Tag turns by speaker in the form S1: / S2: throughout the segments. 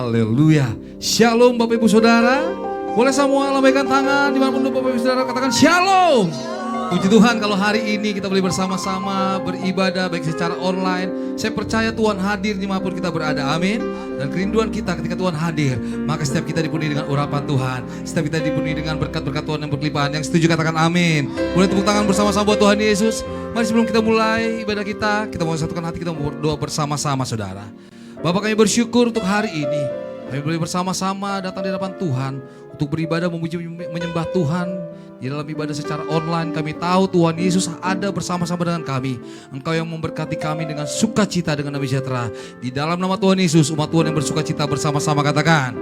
S1: Haleluya. Shalom Bapak Ibu Saudara. Boleh semua lambaikan tangan dimanapun Bapak Ibu Saudara, katakan shalom. Puji Tuhan kalau hari ini kita boleh bersama-sama beribadah baik secara online. Saya percaya Tuhan hadir dimanapun kita berada, amin. Dan kerinduan kita ketika Tuhan hadir, maka setiap kita dipenuhi dengan urapan Tuhan, setiap kita dipenuhi dengan berkat-berkat Tuhan yang berlimpahan. Yang setuju katakan amin. Boleh tepuk tangan bersama-sama buat Tuhan Yesus. Mari sebelum kita mulai ibadah kita mau satukan hati, kita mau berdoa bersama-sama saudara. Bapak, kami bersyukur untuk hari ini. Kami boleh bersama-sama datang di hadapan Tuhan untuk beribadah, memuji, menyembah Tuhan. Di dalam ibadah secara online kami tahu Tuhan Yesus ada bersama-sama dengan kami. Engkau yang memberkati kami dengan sukacita, dengan damai sejahtera. Di dalam nama Tuhan Yesus, umat Tuhan yang bersukacita bersama-sama katakan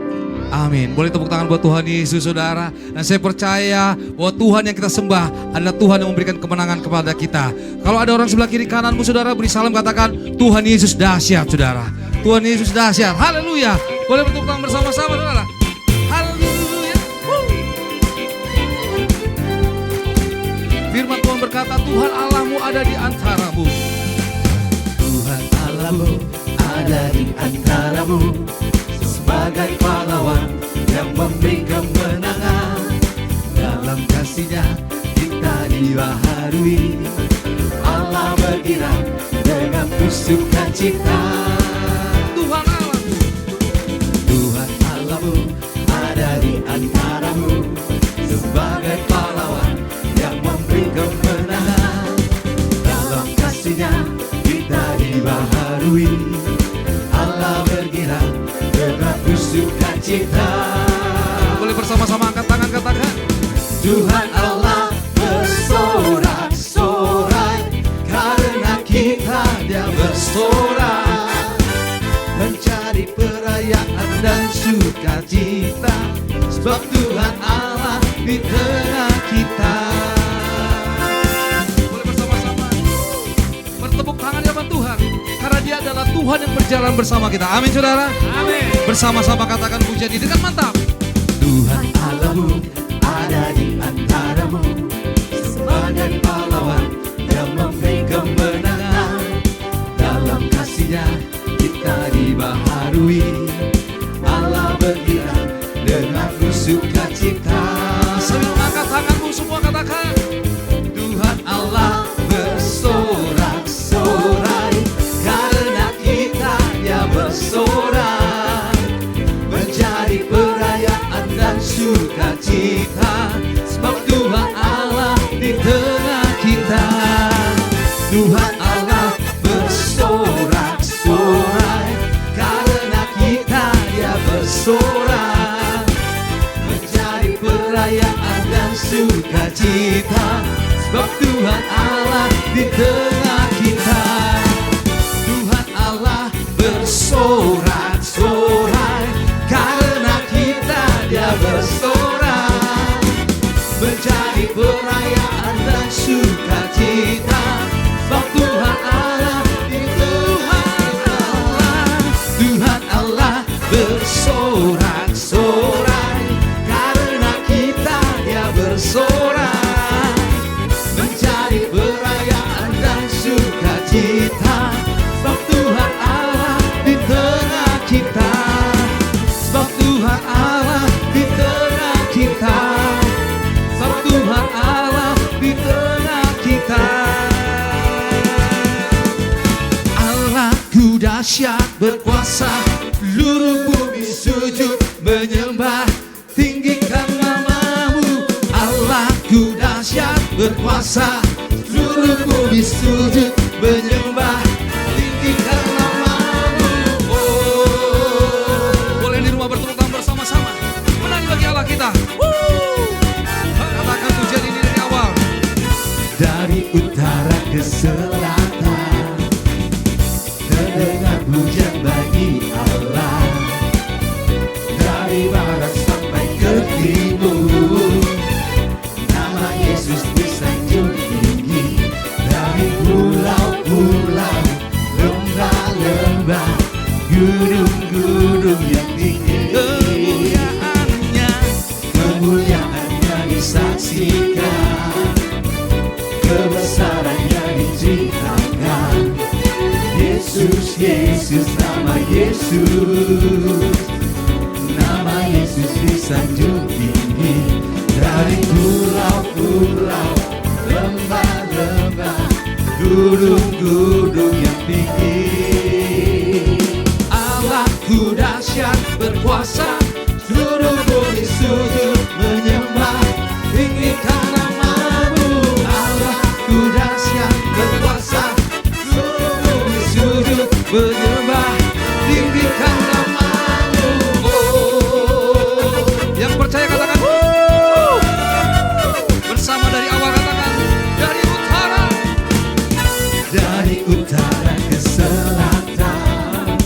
S1: amin. Boleh tepuk tangan buat Tuhan Yesus saudara. Dan saya percaya bahwa Tuhan yang kita sembah adalah Tuhan yang memberikan kemenangan kepada kita. Kalau ada orang sebelah kiri kananmu saudara, beri salam, katakan Tuhan Yesus dahsyat saudara. Tuhan Yesus dahsyat. Haleluya. Boleh bertepuk tangan bersama-sama saudara. Firman Tuhan berkata, Tuhan Allahmu ada di antaramu.
S2: Tuhan Allahmu ada di antaramu, sebagai pahlawan yang memberi kemenangan. Dalam kasih-Nya kita dibaharui, Allah bergerak dengan sukacita.
S1: Tuhan Allahmu,
S2: Tuhan Allahmu ada di antaramu, sebagai pahlawan yang memberi kemenangan. Dalam kasih-Nya kita dibaharui, Allah bergerak dengan sukacita.
S1: boleh bersama-sama angkat tangan, katakan
S2: Tuhan Allah bersorak-sorai, karena kita Dia bersorak, mencari perayaan dan sukacita, sebab Tuhan Allah di tengah kita.
S1: boleh bersama-sama bertepuk tangan di hadapan Tuhan, karena Dia adalah Tuhan yang berjalan bersama kita. Amin saudara. Amin. Bersama-sama katakan pujian ini dengan mantap.
S2: Tuhan Allahmu ada di antaramu, sebagai pahlawan yang memberi kemenangan. Dalam kasih-Nya kita dibaharui, Allah bergerak dengan sukacita.
S1: Sambil angkat tanganmu semua katakan
S2: Tuhan Allah bersorak-sorai, karena kita Dia bersorak, mencari perayaan dan sukacita, sebab Tuhan Allah di tengah kita. Tuhan Allah bersorak-sorai, karena kita Dia bersorak, mencari perayaan dan sukacita, sebab Tuhan Allah di tengah kita. Tuhan Allah bersorak-sorai, karena kita Dia bersorak, mencari perayaan dan sukacita, sebab Tuhan Allah di Tuhan Allah. Tuhan Allah bersorak-sorai, karena kita Dia bersorak, mencari perayaan dan sukacita, sebab Tuhan Allah di tengah kita, sebab Tuhan Allah di tengah kita, sebab Tuhan Allah di tengah kita. Allahku dahsyat berkuasa, seluruh bumi sujud menyembah, tinggikan nama-Mu. Allahku dahsyat berkuasa, seluruh bumi sujud menyembah, tinggikan nama-Mu.
S1: oh, boleh di rumah bertepuk tangan bersama-sama. Menang bagi Allah kita. Katakan pujian ini dari awal.
S2: Dari utara ke selatan, terdengar pujian bagi Allah. Dari barat sampai ke timur, nama Yesus disanjung tinggi. Dari pulau-pulau, lembah-lembah, gunung-gunung yang tinggi, kemuliaannya disaksikan, kebesarannya diceritakan. Yesus, Yesus, nama Yesus. pulau-pulau, lembah-lembah, gunung-gunung yang tinggi.
S1: Allahku dahsyat berkuasa, seluruh bumi sujud menyembah, tinggikan namamu. Allahku dahsyat berkuasa, seluruh bumi sujud menyembah, tinggikan namamu. Oh, yang percaya katakan bersama dari awal, katakan dari utara.
S2: Dari utara ke selatan,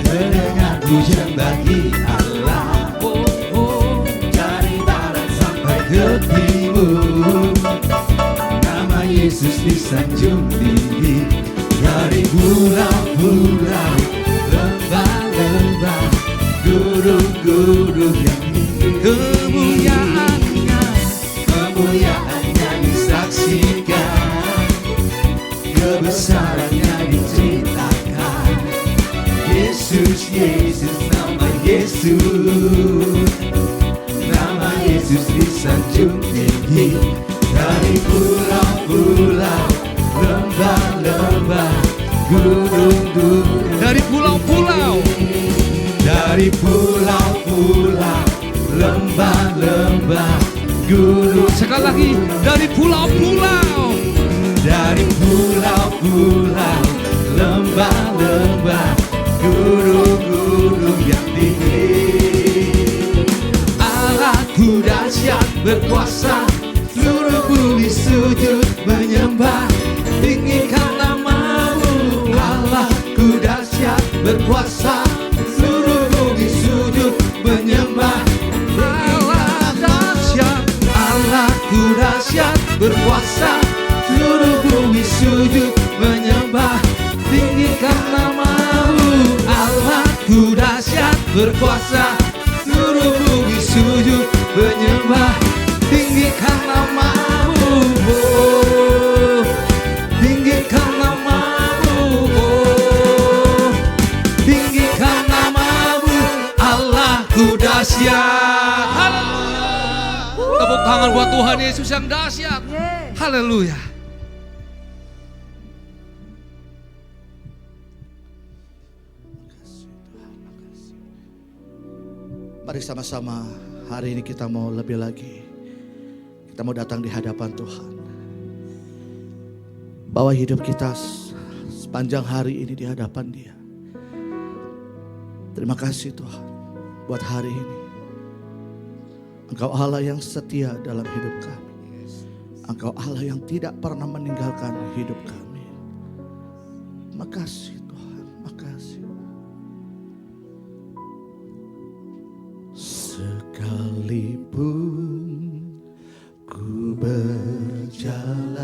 S2: terdengar pujian bagi Allah. Dari barat sampai ke timur, nama Yesus disanjung tinggi. Dari pulau-pulau, lembah-lembah, gunung-gunung yang tinggi, kemuliaannya disaksikan, kebesarannya diceritakan. Yesus, Yesus, nama Yesus, nama Yesus disanjung tinggi. Dari pulau-pulau, lembah-lembah, gunung-gunung,
S1: Dari pulau-pulau,
S2: dari pulau-pulau, lembah-lembah, gunung.
S1: sekali lagi dari pulau-pulau,
S2: Dari pulau-pulau, lembah-lembah, gunung-gunung yang tinggi. Allahku dahsyat berkuasa, seluruh bumi sujud menyembah, tinggikan namamu. Allahku dahsyat berkuasa, seluruh bumi sujud menyembah. Allah dahsyat, Allahku dahsyat berkuasa, seluruh bumi sujud menyembah, tinggikan namamu. Allahku dahsyat berkuasa, seluruh bumi sujud menyembah, tinggikan namamu. Oh, tinggikan namamu. Oh, tinggikan namamu. Allahku dahsyat.
S1: haleluya. Tepuk tangan buat Tuhan Yesus yang dahsyat. Haleluya.
S2: Mari sama-sama hari ini kita mau lebih lagi. Kita mau datang di hadapan Tuhan. Bawa hidup kita sepanjang hari ini di hadapan Dia. Terima kasih Tuhan buat hari ini. Engkau Allah yang setia dalam hidup kami. Engkau Allah yang tidak pernah meninggalkan hidup kami. Makasih Tuhan, makasih. Sekalipun ku berjalan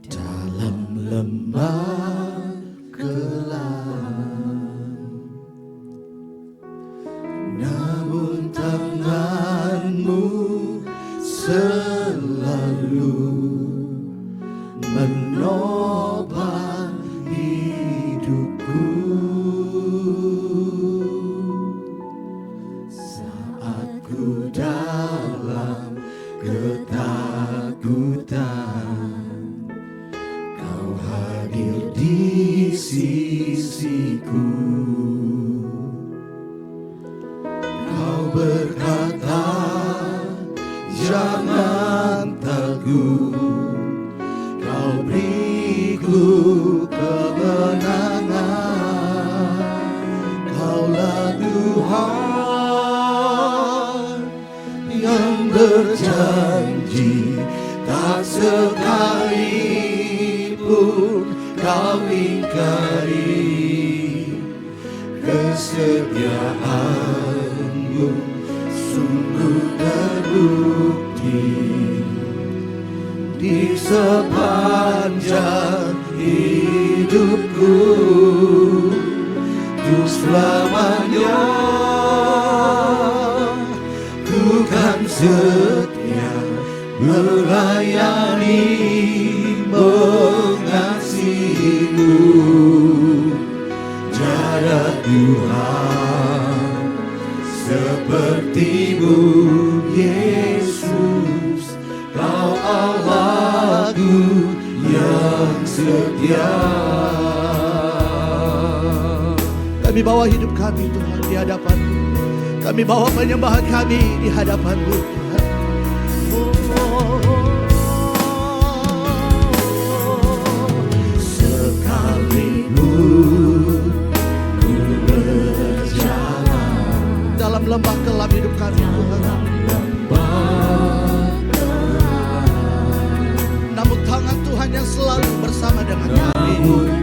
S2: dalam lembah kelam, namun tanganmu selalu menopang hidupku. Saat ku dalam ketakutan, Kau hadir di sisiku. Kau berkata, jangan takut, Kau beriku kemenangan. Kaulah Tuhan yang berjanji, tak sekalipun Kau ingkari. Kesetiaanmu sungguh terbukti di sepanjang hidupku. Untuk selamanya ku kan setia melayani, mengasihimu. Tiada Tuhan sepertimu, setia. Kami bawa hidup kami Tuhan di hadapan-Mu. Kami bawa penyembahan kami di hadapan-Mu Tuhan. Sekalipun ku berjalan dalam lembah kelam hidup kami Tuhan, namun tangan Tuhan yang selalu bersama dengan kami.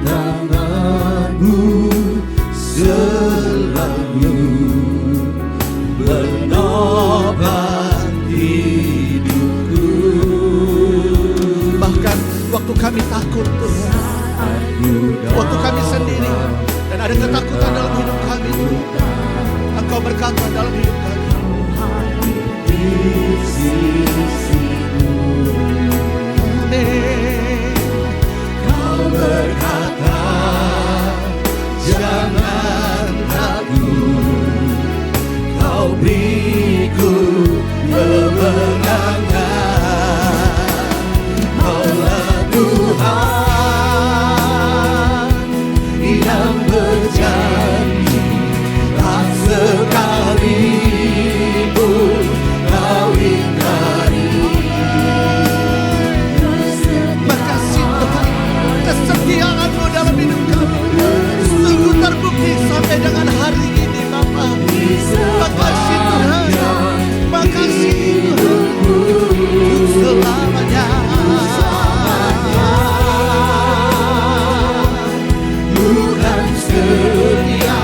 S2: Tangan-Mu selalu menopang hidupku. Bahkan waktu kami takut Tuhan, waktu kami sendiri dan ada ketakutan dalam hidup kami, Engkau berkata dalam hidup kami, amin. Kau berkata jangan takut, Kau beriku kemenangan. Kaulah Tuhan yang berjanji, tak sekalipun Kau ingkari. Makasih Tuhan, kesetiaan-Mu dalam hidup kami sungguh terbukti sampai dengan hari ini Bapa. Makasih Tuhan, makasih Tuhan selamanya. Tuhan setia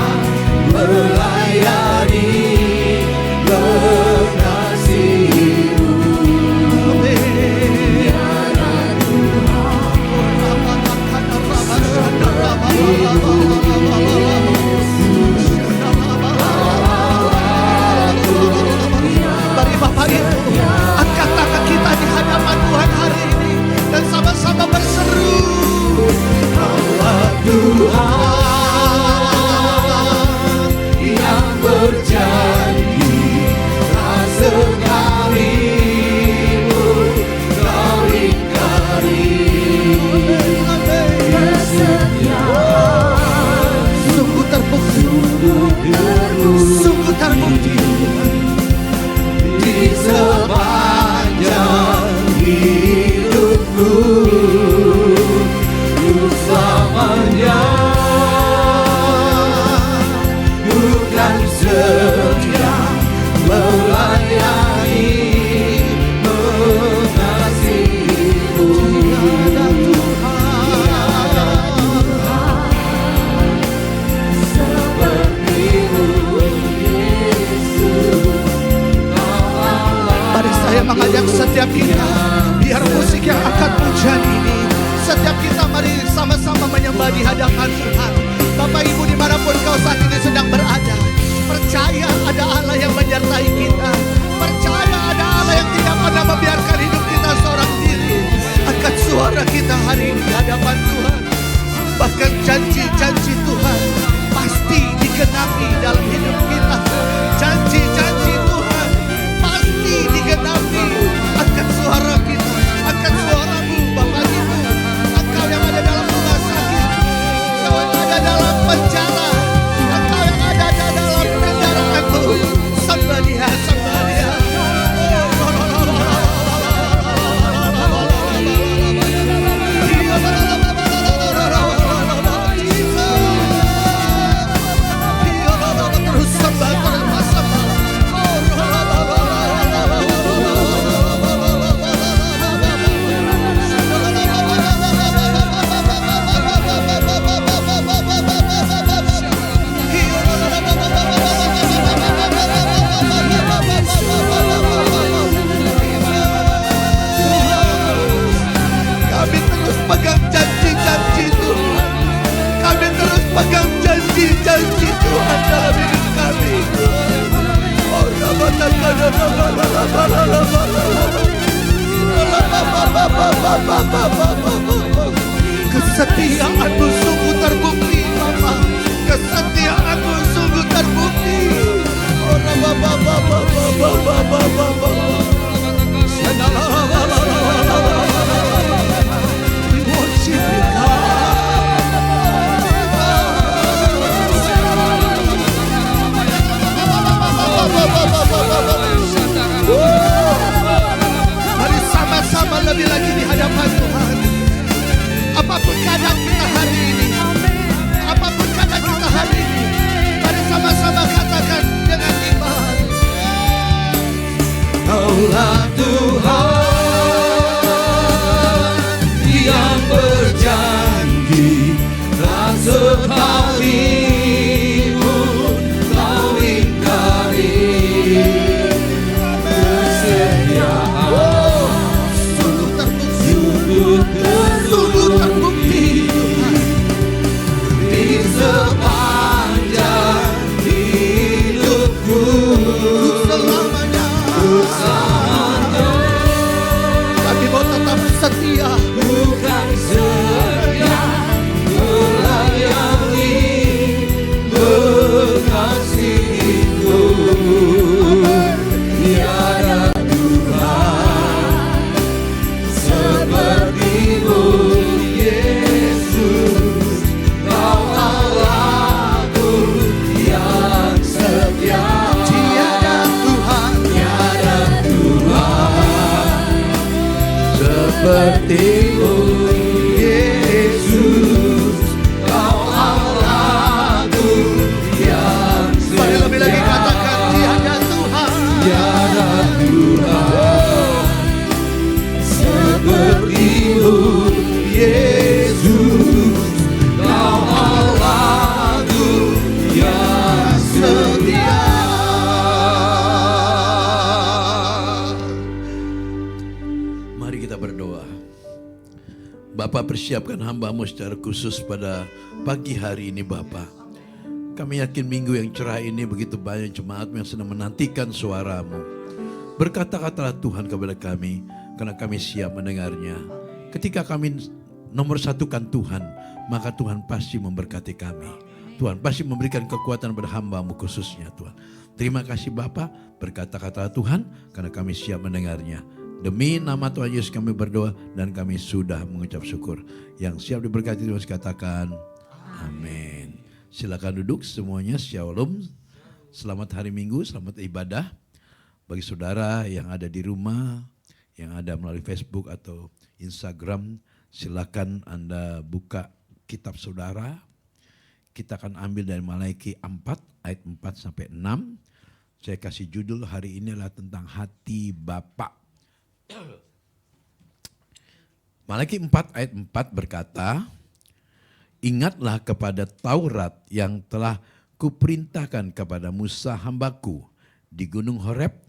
S2: melayani, mengasihi-Mu. Mari Bapak Ibu, angkat tangan kita di hadapan Tuhan hari ini dan sama-sama berseru, Kaulah Tuhan yang berjanji, tak sekalipun Kau ingkari. Sungguh terbukti, sungguh terbukti di sepanjang hidupku, selamanya Tuhan setia melayani, mengasihi-Mu. Tiada Tuhan seperti-Mu Yesus. Mari saya mengajak setiap kita, biar musik yang akan pujian ini, setiap kita mari sama-sama menyembah di hadapan Tuhan. Bapak Ibu dimanapun kau saat ini sedang berada, percaya ada Allah yang menyertai kita, percaya ada Allah yang tidak pernah membiarkan hidup kita seorang diri. Angkat suara kita hari ini di hadapan Tuhan. Bahkan janji-janji Tuhan pasti digenapi dalam hidup kita. Janji-janji Tuhan pasti digenapi. Angkat suara kita, angkat suaramu Bapak Ibu. Engkau yang ada dalam rumah sakit, engkau yang ada dalam penjara, engkau yang ada dalam kendaraanmu. Sembah Dia, sembah Dia. Terus sembah, terus sembah. Kami terus pegang janji-janji Tuhan. Kami terus pegang janji-janji Tuhan dalam hidup kami. Kesetiaan-Mu sungguh terbukti Bapa. Kesetiaan-Mu sungguh terbukti. We worship You.
S3: Bapak persiapkan hamba-Mu secara khusus pada pagi hari ini Bapak. Kami yakin minggu yang cerah ini begitu banyak jemaat yang sedang menantikan suara-Mu. Berkata-katalah Tuhan kepada kami, karena kami siap mendengarnya. Ketika kami nomor satukan Tuhan, maka Tuhan pasti memberkati kami. Tuhan pasti memberikan kekuatan pada hamba-Mu khususnya Tuhan. Terima kasih Bapak, berkata-katalah Tuhan, karena kami siap mendengarnya. Demi nama Tuhan Yesus kami berdoa dan kami sudah mengucap syukur. Yang siap diberkati Tuhan katakan amin. Silakan duduk semuanya. Shalom. Selamat hari Minggu, selamat ibadah. Bagi saudara yang ada di rumah, yang ada melalui Facebook atau Instagram, silakan Anda buka kitab saudara. Kita akan ambil dari Malaki 4 ayat 4 sampai 6. Saya kasih judul hari ini adalah tentang hati Bapa. Malaki 4 ayat 4 berkata, ingatlah kepada Taurat yang telah kuperintahkan kepada Musa hambaku di Gunung Horeb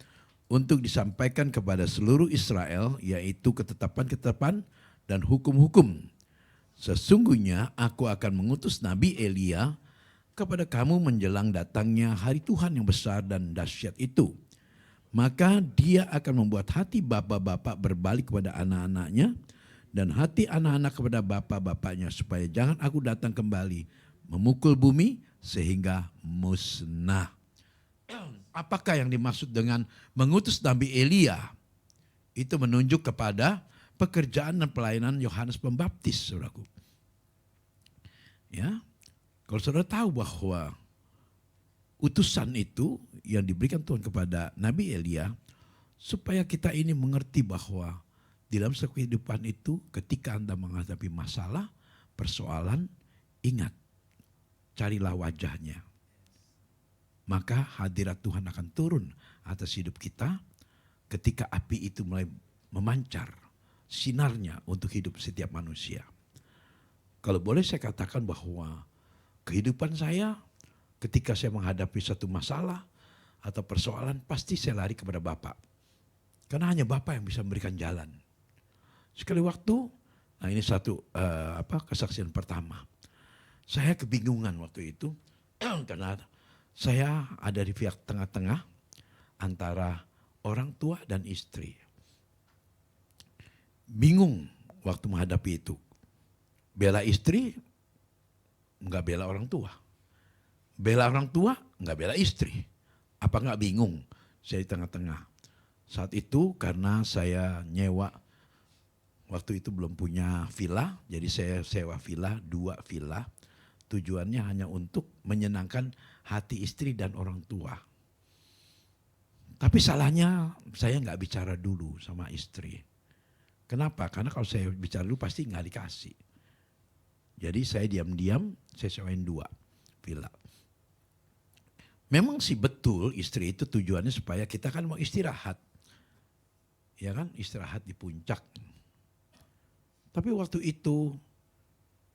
S3: untuk disampaikan kepada seluruh Israel, yaitu ketetapan-ketetapan dan hukum-hukum. Sesungguhnya aku akan mengutus Nabi Elia kepada kamu menjelang datangnya hari Tuhan yang besar dan dahsyat itu. Maka dia akan membuat hati bapak-bapak berbalik kepada anak-anaknya dan hati anak-anak kepada bapak-bapaknya supaya jangan aku datang kembali memukul bumi sehingga musnah. Apakah yang dimaksud dengan mengutus Nabi Elia? Itu menunjuk kepada pekerjaan dan pelayanan Yohanes Pembaptis, saudaraku. Ya, kalau saudara tahu bahwa utusan itu yang diberikan Tuhan kepada Nabi Elia, supaya kita ini mengerti bahwa di dalam kehidupan itu ketika Anda menghadapi masalah, persoalan, ingat, carilah wajahnya. Maka hadirat Tuhan akan turun atas hidup kita ketika api itu mulai memancar sinarnya untuk hidup setiap manusia. Kalau boleh saya katakan bahwa kehidupan saya ketika saya menghadapi satu masalah atau persoalan, pasti saya lari kepada Bapa. Karena hanya Bapa yang bisa memberikan jalan. Sekali waktu, nah ini satu kesaksian pertama. Saya kebingungan waktu itu karena saya ada di pihak tengah-tengah antara orang tua dan istri. Bingung waktu menghadapi itu. Bela istri, enggak bela orang tua. Bela orang tua, enggak bela istri. Apa enggak bingung? Saya di tengah-tengah. Saat itu karena saya nyewa, waktu itu belum punya villa, jadi saya sewa villa, 2 villa. Tujuannya hanya untuk menyenangkan hati istri dan orang tua. Tapi salahnya saya enggak bicara dulu sama istri. Kenapa? Karena kalau saya bicara dulu pasti enggak dikasih. Jadi saya diam-diam, saya sewain 2 villa. Memang sih betul istri itu tujuannya supaya kita kan mau istirahat. Ya kan, istirahat di puncak. Tapi waktu itu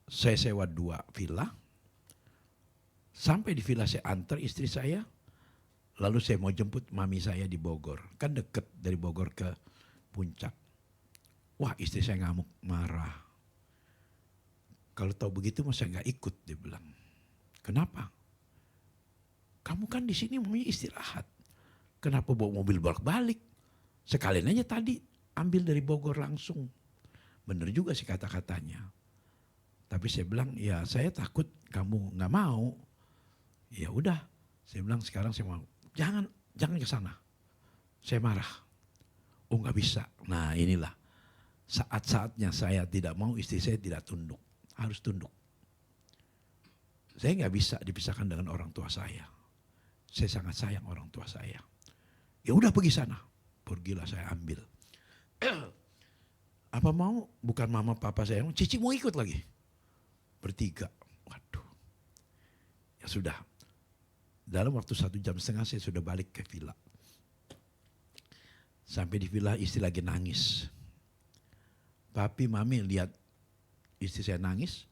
S3: saya sewa 2 villa. Sampai di villa saya antar istri saya. Lalu saya mau jemput mami saya di Bogor. Kan deket dari Bogor ke puncak. Wah, istri saya ngamuk, marah. Kalau tahu begitu masa nggak ikut, dia bilang. Kenapa? Kamu kan di sini maunya istirahat. Kenapa bawa mobil bolak-balik? Sekalian aja tadi ambil dari Bogor langsung. Bener juga sih kata-katanya. Tapi saya bilang, ya saya takut kamu nggak mau. Ya udah, saya bilang sekarang saya mau. Jangan ke sana. Saya marah. Oh nggak bisa. Nah inilah saat-saatnya saya tidak mau, istri saya tidak tunduk. Harus tunduk. Saya nggak bisa dipisahkan dengan orang tua saya. Saya sangat sayang orang tua saya. Ya udah pergi sana. Pergilah saya ambil. Apa mau? Bukan mama papa saya. Cici mau ikut lagi. Bertiga. Waduh. Ya sudah. Dalam waktu 1,5 jam saya sudah balik ke villa. Sampai di villa istri lagi nangis. Papi mami lihat istri saya nangis.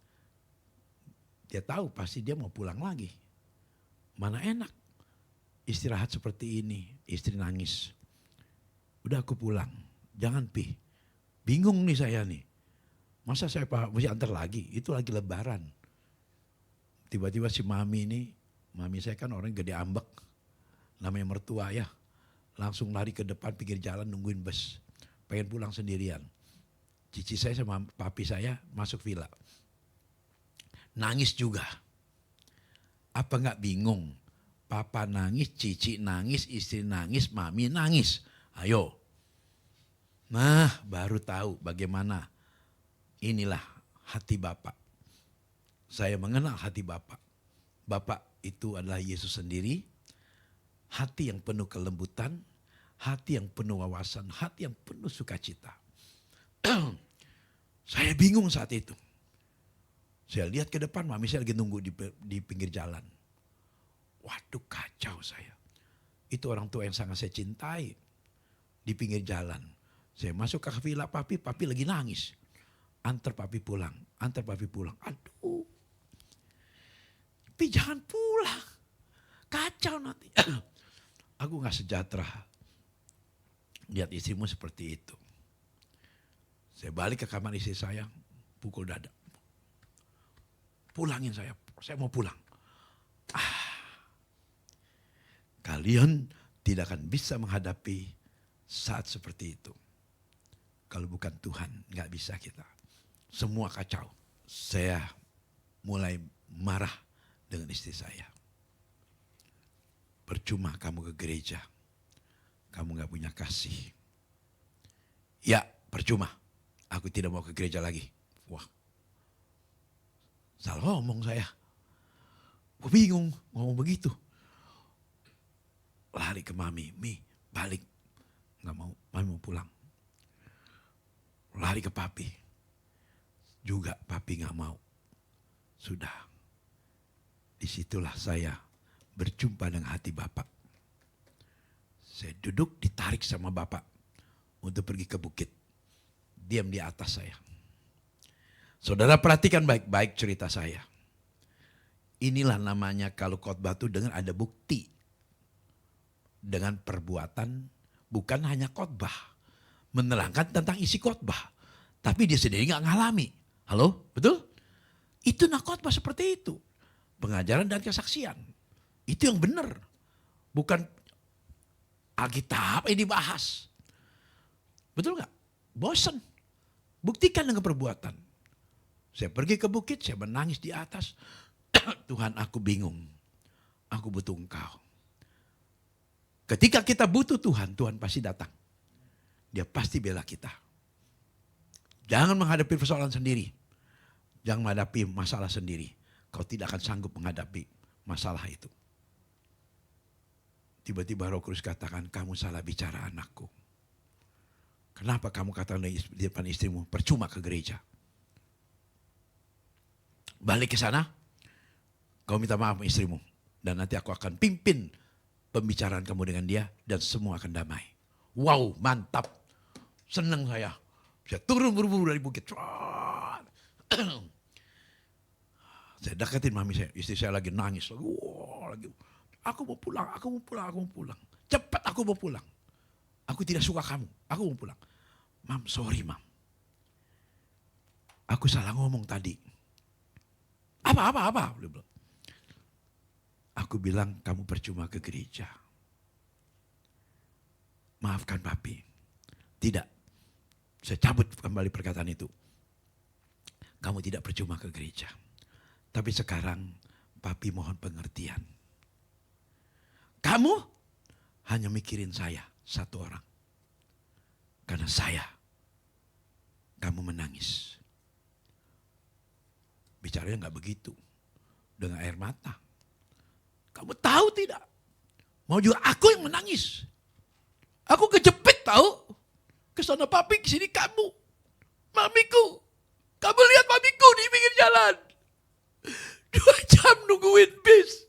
S3: Dia tahu pasti dia mau pulang lagi. Mana enak. Istirahat seperti ini, istri nangis. Udah aku pulang, jangan pi. Bingung nih saya nih. Masa saya mesti antar lagi? Itu lagi lebaran. Tiba-tiba si mami saya kan orang gede ambek. Namanya mertua ya. Langsung lari ke depan pinggir jalan nungguin bus. Pengen pulang sendirian. Cici saya sama papi saya masuk villa. Nangis juga. Apa nggak bingung? Papa nangis, cici nangis, istri nangis, mami nangis. Ayo. Nah, baru tahu bagaimana inilah hati Bapak. Saya mengenal hati Bapak. Bapak itu adalah Yesus sendiri. Hati yang penuh kelembutan, hati yang penuh wawasan, hati yang penuh sukacita. Saya bingung saat itu. Saya lihat ke depan, mami saya lagi nunggu di pinggir jalan. Waduh, kacau saya. Itu orang tua yang sangat saya cintai. Di pinggir jalan. Saya masuk ke villa papi lagi nangis. Antar papi pulang. Aduh. Tapi jangan pulang. Kacau nanti. Aku gak sejahtera. Lihat istrimu seperti itu. Saya balik ke kamar istri saya. Pukul dada. Pulangin saya mau pulang. Kalian tidak akan bisa menghadapi saat seperti itu. Kalau bukan Tuhan, gak bisa kita. Semua kacau. Saya mulai marah dengan istri saya. Percuma kamu ke gereja. Kamu gak punya kasih. Ya, percuma. Aku tidak mau ke gereja lagi. Wah. Salah ngomong saya. Bingung ngomong begitu. Lari ke mami. Mi, balik. Gak mau, mami mau pulang. Lari ke papi. Juga papi gak mau. Sudah. Disitulah saya berjumpa dengan hati Bapak. Saya duduk ditarik sama Bapak untuk pergi ke bukit. Diam di atas saya. Saudara perhatikan baik-baik cerita saya. Inilah namanya kalau khotbah itu dengan ada bukti. Dengan perbuatan, bukan hanya khotbah. Menerangkan tentang isi khotbah. Tapi dia sendiri gak ngalami. Halo, betul? Itu khotbah seperti itu. Pengajaran dan kesaksian. Itu yang benar. Bukan Alkitab yang dibahas. Betul gak? Bosan. Buktikan dengan perbuatan. Saya pergi ke bukit, saya menangis di atas. Tuhan, aku bingung. Aku butuh Engkau. Ketika kita butuh Tuhan, Tuhan pasti datang. Dia pasti bela kita. Jangan menghadapi persoalan sendiri. Jangan menghadapi masalah sendiri. Kau tidak akan sanggup menghadapi masalah itu. Tiba-tiba Roh Kudus katakan, kamu salah bicara anakku. Kenapa kamu katakan di depan istrimu, percuma ke gereja? Balik ke sana, kau minta maaf sama istrimu. Dan nanti aku akan pimpin pembicaraan kamu dengan dia dan semua akan damai. Wow, mantap. Senang saya. Saya turun buru-buru dari bukit. Saya deketin mami saya. Istri saya lagi nangis. Wow, lagi. Aku mau pulang. Cepat aku mau pulang. Aku tidak suka kamu. Aku mau pulang. Mam, sorry mam. Aku salah ngomong tadi. Apa? Aku bilang kamu percuma ke gereja. Maafkan papi. Tidak. Saya cabut kembali perkataan itu. Kamu tidak percuma ke gereja. Tapi sekarang papi mohon pengertian. Kamu hanya mikirin saya satu orang. Karena saya, kamu menangis. Bicaranya gak begitu. Dengan air mata. Kamu tahu tidak? Mau juga aku yang menangis. Aku kejepit tahu. Kesana papi, kesini kamu. Mamiku. Kamu lihat mamiku di pinggir jalan. 2 jam nungguin bis.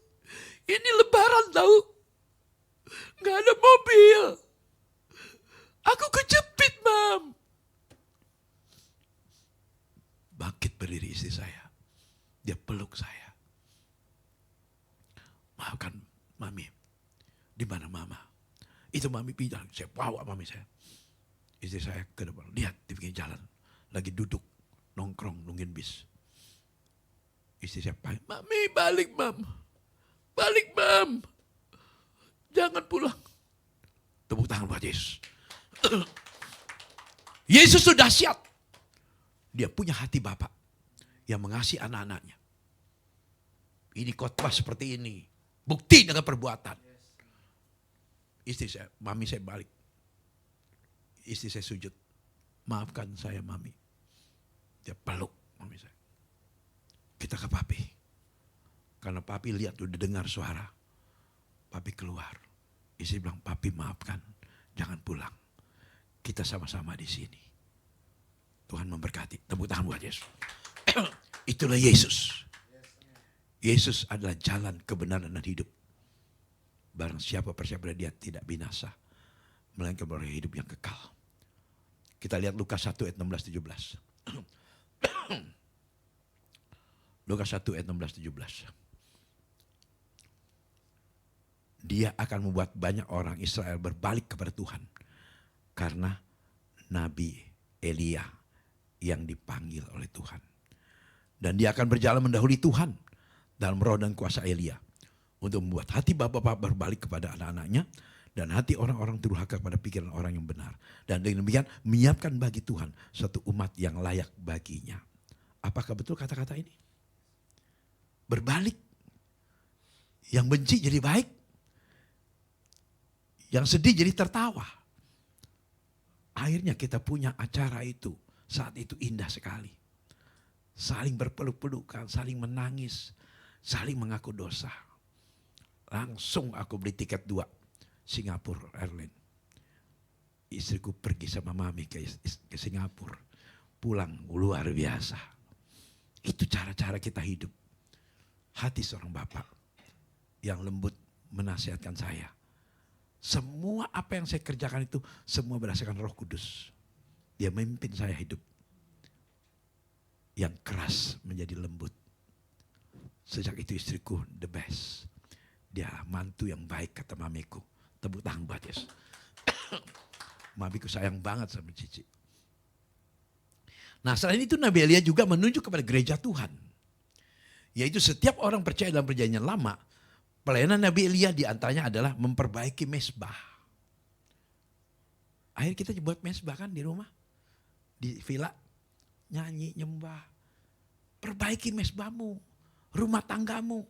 S3: Ini lebaran tahu. Gak ada mobil. Aku kejepit, mam. Bangkit berdiri istri saya. Dia peluk saya. Maafkan mami. Di mana mama? Itu mami pindah. Saya bawa mami saya. Istri saya ke depan. Lihat di pinggir jalan. Lagi duduk. nongkrong nungguin bis. Istri saya panggil, "Mami balik mam, balik mam, jangan pulang." Tepuk tangan buat Yesus. Yesus sudah dahsyat. Dia punya hati Bapa yang mengasihi anak-anaknya. Ini khotbah seperti ini, bukti dengan perbuatan. Istri saya, mami saya balik. Istri saya sujud. "Maafkan saya mami." Dia peluk mami saya. "Kita ke papi." Karena papi lihat udah dengar suara. Papi keluar. Istri bilang, "Papi maafkan, jangan pulang. Kita sama-sama di sini." Tuhan memberkati. Tepuk tangan buat Yesus. Itulah Yesus. Yesus adalah jalan kebenaran dan hidup. Barang siapa percaya pada dia tidak binasa, melainkan beroleh hidup yang kekal. Kita lihat Lukas 1 ayat 16-17. Lukas 1 ayat 16-17. Dia akan membuat banyak orang Israel berbalik kepada Tuhan. Karena Nabi Elia yang dipanggil oleh Tuhan. Dan dia akan berjalan mendahului Tuhan dalam roh dan kuasa Elia. Untuk membuat hati bapak-bapak berbalik kepada anak-anaknya. Dan hati orang-orang durhaka kepada pikiran orang yang benar. Dan dengan demikian menyiapkan bagi Tuhan satu umat yang layak baginya. Apakah betul kata-kata ini? Berbalik. Yang benci jadi baik. Yang sedih jadi tertawa. Akhirnya kita punya acara itu. Saat itu indah sekali. Saling berpeluk-pelukan, saling menangis, saling mengaku dosa. Langsung aku beli tiket 2 Singapura Airlines. Istriku pergi sama mami ke Singapura. Pulang luar biasa. Itu cara-cara kita hidup. Hati seorang bapak yang lembut menasihatkan saya. Semua apa yang saya kerjakan itu semua berdasarkan Roh Kudus. Dia memimpin saya hidup. Yang keras menjadi lembut. Sejak itu istriku the best. Dia mantu yang baik kata mamiku. Tepuk tangan buat Yesus. Mamiku sayang banget sama Cici. Nah selain itu Nabi Elia juga menunjuk kepada gereja Tuhan. Yaitu setiap orang percaya dalam perjanjian lama. Pelayanan Nabi Elia diantaranya adalah memperbaiki mezbah. Akhirnya kita buat mezbah kan di rumah. Di villa. Nyanyi, nyembah. Perbaiki mezbahmu. Rumah tanggamu.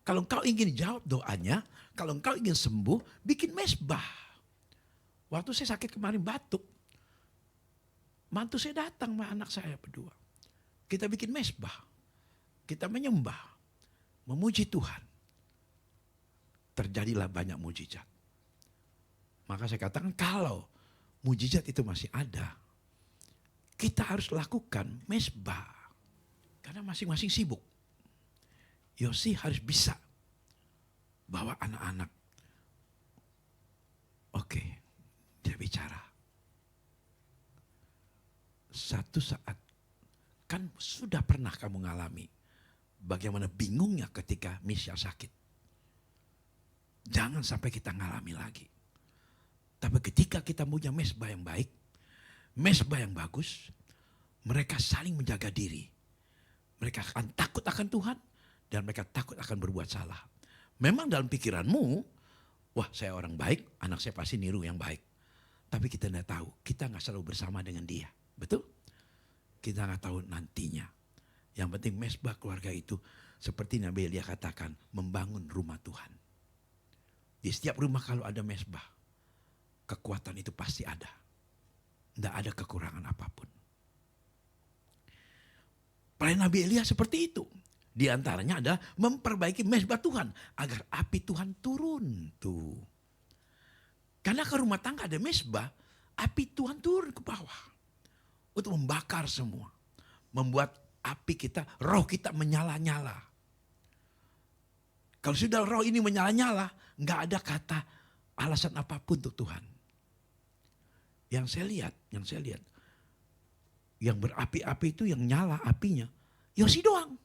S3: Kalau engkau ingin jawab doanya, kalau engkau ingin sembuh, bikin mezbah. Waktu saya sakit kemarin batuk, mantu saya datang sama anak saya berdua. Kita bikin mezbah. Kita menyembah, memuji Tuhan. Terjadilah banyak mujizat. Maka saya katakan kalau mujizat itu masih ada, kita harus lakukan mezbah. Karena masing-masing sibuk. Yosi harus bisa bawa anak-anak. Oke, dia bicara. Satu saat, kan sudah pernah kamu ngalami bagaimana bingungnya ketika Misha sakit. Jangan sampai kita ngalami lagi. Tapi ketika kita punya mezbah yang baik, mezbah yang bagus, mereka saling menjaga diri. Mereka akan takut akan Tuhan. Dan mereka takut akan berbuat salah. Memang dalam pikiranmu, wah saya orang baik, anak saya pasti niru yang baik. Tapi kita tidak tahu, kita nggak selalu bersama dengan dia. Betul? Kita nggak tahu nantinya. Yang penting mezbah keluarga itu, seperti Nabi Elia katakan, membangun rumah Tuhan. Di setiap rumah kalau ada mezbah, kekuatan itu pasti ada. Tidak ada kekurangan apapun. Pelayan Nabi Elia seperti itu. Di antaranya adalah memperbaiki mezbah Tuhan. Agar api Tuhan turun tuh. Karena ke rumah tangga ada mezbah, api Tuhan turun ke bawah. Untuk membakar semua. Membuat api kita, roh kita menyala-nyala. Kalau sudah roh ini menyala-nyala, nggak ada kata alasan apapun untuk Tuhan. Yang saya lihat, yang berapi-api itu yang nyala apinya, Yosi doang.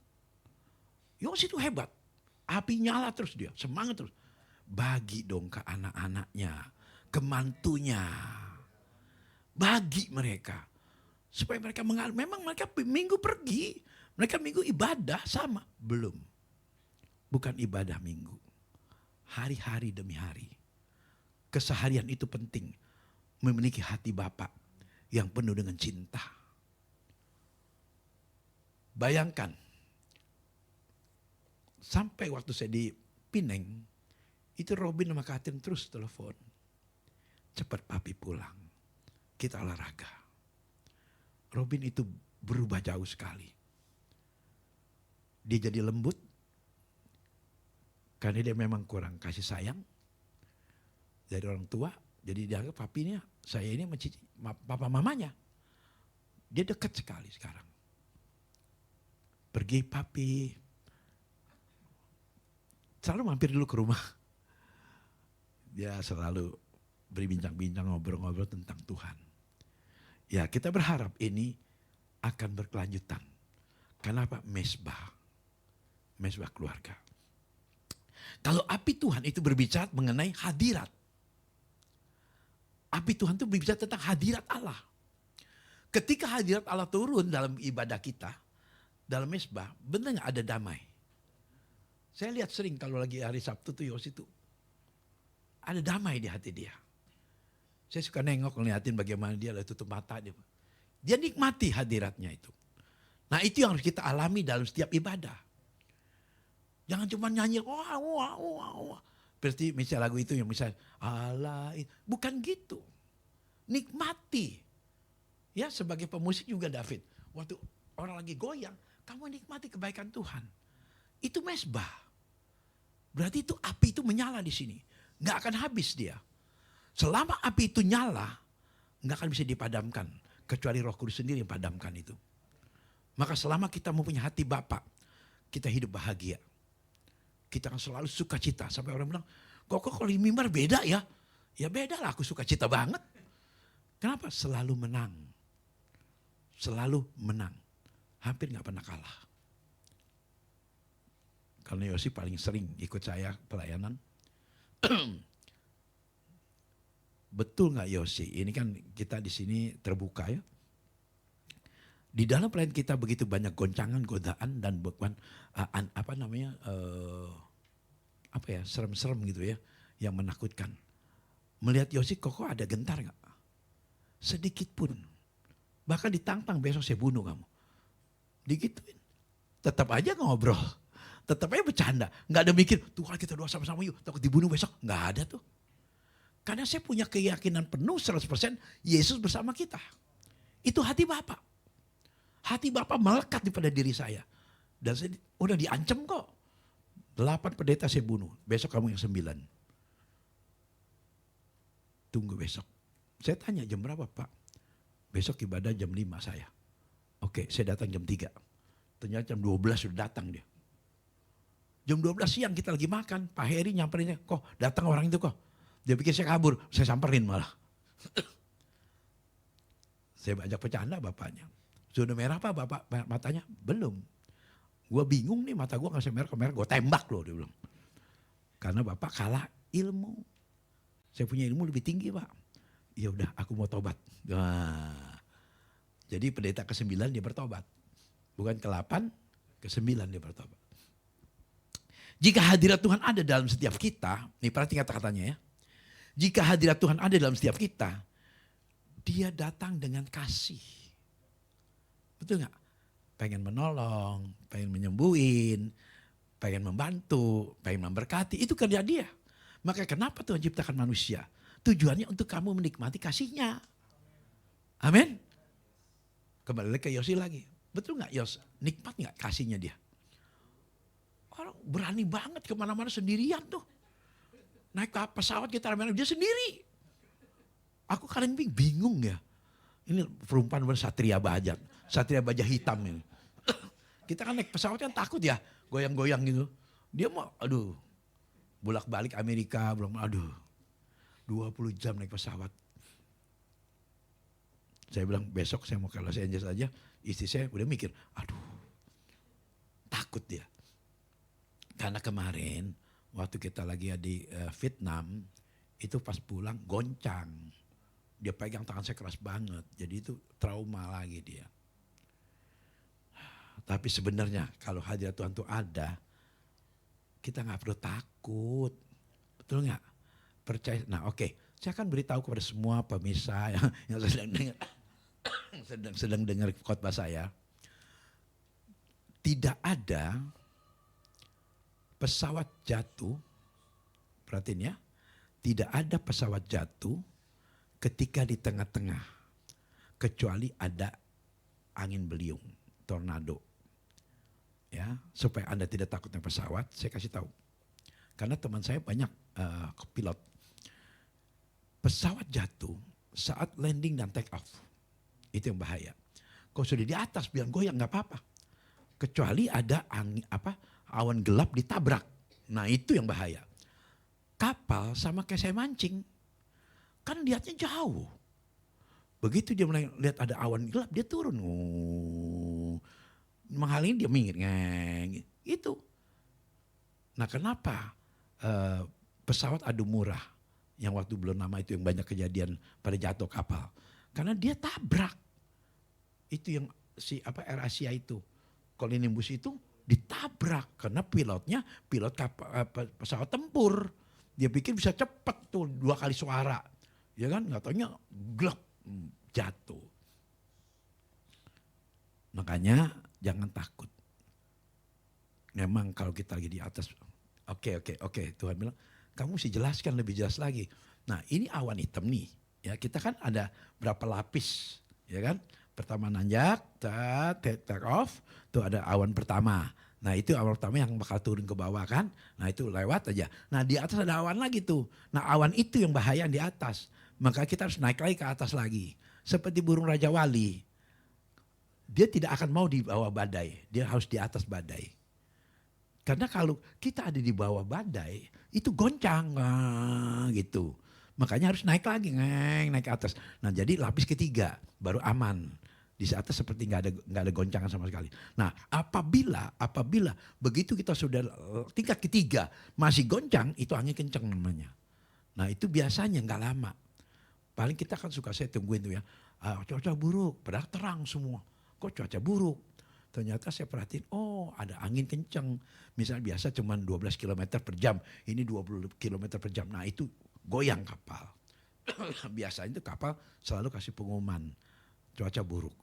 S3: Yosi itu hebat. Api nyala terus dia, semangat terus. Bagi dong ke anak-anaknya, ke mantunya. Bagi mereka. Supaya mereka mengalami, memang mereka minggu pergi, mereka minggu ibadah sama. Belum. Bukan ibadah minggu. Hari-hari demi hari. Keseharian itu penting. Memiliki hati Bapa yang penuh dengan cinta. Bayangkan, sampai waktu saya di Pineng, itu Robin sama Katrin terus telepon. Cepat papi pulang, kita olahraga. Robin itu berubah jauh sekali. Dia jadi lembut, karena dia memang kurang kasih sayang dari orang tua. Jadi dia anggap papinya, saya ini mencintai papa mamanya. Dia dekat sekali sekarang. Pergi papi, selalu mampir dulu ke rumah. Dia selalu berbincang-bincang, ngobrol-ngobrol tentang Tuhan. Ya, kita berharap ini akan berkelanjutan. Kenapa? Mesbah keluarga. Kalau api Tuhan itu berbicara mengenai hadirat. Api Tuhan itu berbicara tentang hadirat Allah. Ketika hadirat Allah turun dalam ibadah kita, dalam mesbah, benar gak ada damai? Saya lihat sering kalau lagi hari Sabtu tuh Yos itu, ada damai di hati dia. Saya suka nengok ngeliatin bagaimana dia lalu tutup mata dia. Dia nikmati hadiratnya itu. Nah itu yang harus kita alami dalam setiap ibadah. Jangan cuma nyanyi, wah, wah, wah, wah. Seperti misalnya lagu itu yang misalnya, Allah, bukan gitu. Nikmati. Ya sebagai pemusik juga David. Waktu orang lagi goyang, kamu nikmati kebaikan Tuhan. Itu mesbah. Berarti itu api itu menyala di sini. Nggak akan habis dia. Selama api itu nyala, nggak akan bisa dipadamkan. Kecuali Roh Kudus sendiri yang padamkan itu. Maka selama kita mempunyai hati Bapa, kita hidup bahagia. Kita akan selalu sukacita. Sampai orang bilang, kok kalau di mimbar beda ya? Ya beda lah, aku sukacita banget. Kenapa? Selalu menang. Selalu menang. Hampir nggak pernah kalah. Karena Yosi paling sering ikut saya pelayanan. Betul nggak Yosi? Ini kan kita di sini terbuka ya. Di dalam pelayanan kita begitu banyak goncangan, godaan dan bukan serem-serem gitu ya, yang menakutkan. Melihat Yosi, kok ada gentar nggak? Sedikit pun. Bahkan ditantang besok saya bunuh kamu. Digituin. Tetap aja ngobrol. Tetap aja bercanda. Nggak ada mikir, Tuhan kita doa sama-sama yuk, takut dibunuh besok. Nggak ada tuh. Karena saya punya keyakinan penuh 100% Yesus bersama kita. Itu hati Bapak. Hati Bapak melekat pada diri saya. Dan saya udah diancam kok. 8 pendeta saya bunuh. Besok kamu yang 9. Tunggu besok. Saya tanya jam berapa Pak? Besok ibadah jam 5 saya. Oke, saya datang jam 3. Ternyata jam 12 sudah datang dia. Jam 12 siang kita lagi makan. Pak Heri nyamperinnya, kok datang orang itu kok. Dia pikir saya kabur, saya samperin malah. Saya ajak bercanda bapaknya. Sudah merah apa bapak matanya? Belum. Gue bingung nih mata gue gak bisa merah, gue tembak loh dia bilang. Karena bapak kalah ilmu. Saya punya ilmu lebih tinggi pak. Ya udah aku mau tobat. Nah, jadi pendeta ke-9 dia bertobat. Bukan ke-8, ke-9 dia bertobat. Jika hadirat Tuhan ada dalam setiap kita, nih perhati kata-katanya ya. Jika hadirat Tuhan ada dalam setiap kita, dia datang dengan kasih. Betul gak? Pengen menolong, pengen menyembuhin, pengen membantu, pengen memberkati. Itu kerja dia. Maka kenapa Tuhan ciptakan manusia? Tujuannya untuk kamu menikmati kasihnya. Amin. Kembali ke Yosi lagi. Betul gak Yos? Nikmat gak kasihnya dia? Orang berani banget kemana-mana sendirian tuh. Naik ke pesawat kita rame-rame dia sendiri. Aku kadang bingung ya. Ini perumpamaan Satria Baja. Satria Baja hitam ini. Kita kan naik pesawat kan takut ya. Goyang-goyang gitu. Dia mau aduh. Bolak-balik Amerika. Aduh. 20 jam naik pesawat. Saya bilang besok saya mau ke Los Angeles aja. Istri saya udah mikir. Aduh. Takut dia. Karena kemarin waktu kita lagi di Vietnam, itu pas pulang goncang. Dia pegang tangan saya keras banget. Jadi itu trauma lagi dia. Tapi sebenarnya kalau hadirat Tuhan itu ada, kita nggak perlu takut. Betul nggak? Percaya. Nah oke, saya akan beritahu kepada semua pemirsa yang sedang dengar, sedang dengar khotbah saya. Tidak ada pesawat jatuh, perhatiin ya, tidak ada pesawat jatuh ketika di tengah-tengah, kecuali ada angin beliung, tornado. Ya, supaya Anda tidak takut dengan pesawat, saya kasih tahu. Karena teman saya banyak pilot. Pesawat jatuh saat landing dan take off. Itu yang bahaya. Kalau sudah di atas bilang goyang nggak apa-apa. Kecuali ada angin awan gelap ditabrak. Nah itu yang bahaya. Kapal sama kayak saya mancing. Kan lihatnya jauh. Begitu dia mulai lihat ada awan gelap, dia turun. Menghalangi dia minggir. Itu. Nah kenapa pesawat adu murah yang waktu belum lama itu yang banyak kejadian pada jatuh kapal. Karena dia tabrak. Itu yang Air Asia itu. Kolonimbus itu ditabrak karena pilotnya pilot pesawat tempur. Dia pikir bisa cepat tuh 2 kali suara. Ya kan, nggak taunya glok jatuh. Makanya jangan takut. Memang kalau kita lagi di atas, oke, Tuhan bilang, kamu mesti jelaskan lebih jelas lagi. Nah ini awan hitam nih, ya kita kan ada berapa lapis, ya kan? Pertama nanjak, take off, tuh ada awan pertama. Nah itu awan pertama yang bakal turun ke bawah kan. Nah itu lewat aja. Nah di atas ada awan lagi tuh. Nah awan itu yang bahaya di atas. Maka kita harus naik lagi ke atas lagi. Seperti burung Raja Wali. Dia tidak akan mau di bawah badai. Dia harus di atas badai. Karena kalau kita ada di bawah badai, itu goncang gitu. Makanya harus naik lagi, naik ke atas. Nah jadi lapis ketiga baru aman. Di atas seperti nggak ada goncangan sama sekali. Nah apabila begitu kita sudah tingkat ketiga masih goncang, itu angin kencang namanya. Nah itu biasanya nggak lama. Paling kita kan suka saya tungguin tuh ya, cuaca buruk, padahal terang semua. Kok cuaca buruk? Ternyata saya perhatiin, oh ada angin kencang. Misalnya biasa cuma 12 km per jam, ini 20 km per jam. Nah itu goyang kapal. Biasanya itu kapal selalu kasih pengumuman cuaca buruk.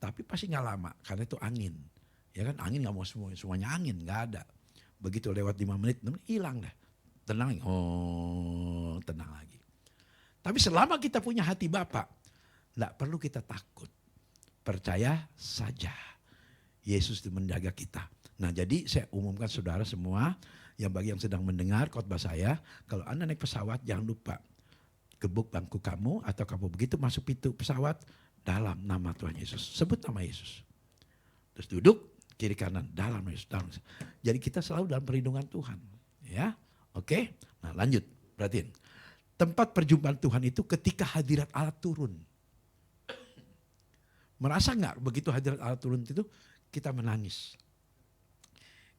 S3: Tapi pasti nggak lama karena itu angin. Ya kan angin nggak mau semuanya angin, nggak ada. Begitu lewat 5 menit hilang dah. Tenang lagi. Oh, tenang lagi. Tapi selama kita punya hati Bapa, nggak perlu kita takut. Percaya saja. Yesus itu menjaga kita. Nah jadi saya umumkan saudara semua, yang bagi yang sedang mendengar khotbah saya, kalau Anda naik pesawat jangan lupa gebuk bangku kamu atau kamu begitu masuk pintu pesawat dalam nama Tuhan Yesus. Sebut nama Yesus. Terus duduk kiri kanan dalam Yesus. Jadi kita selalu dalam perlindungan Tuhan. Ya, oke. Nah lanjut, perhatiin. Tempat perjumpaan Tuhan itu ketika hadirat Allah turun. Merasa nggak begitu hadirat Allah turun itu kita menangis.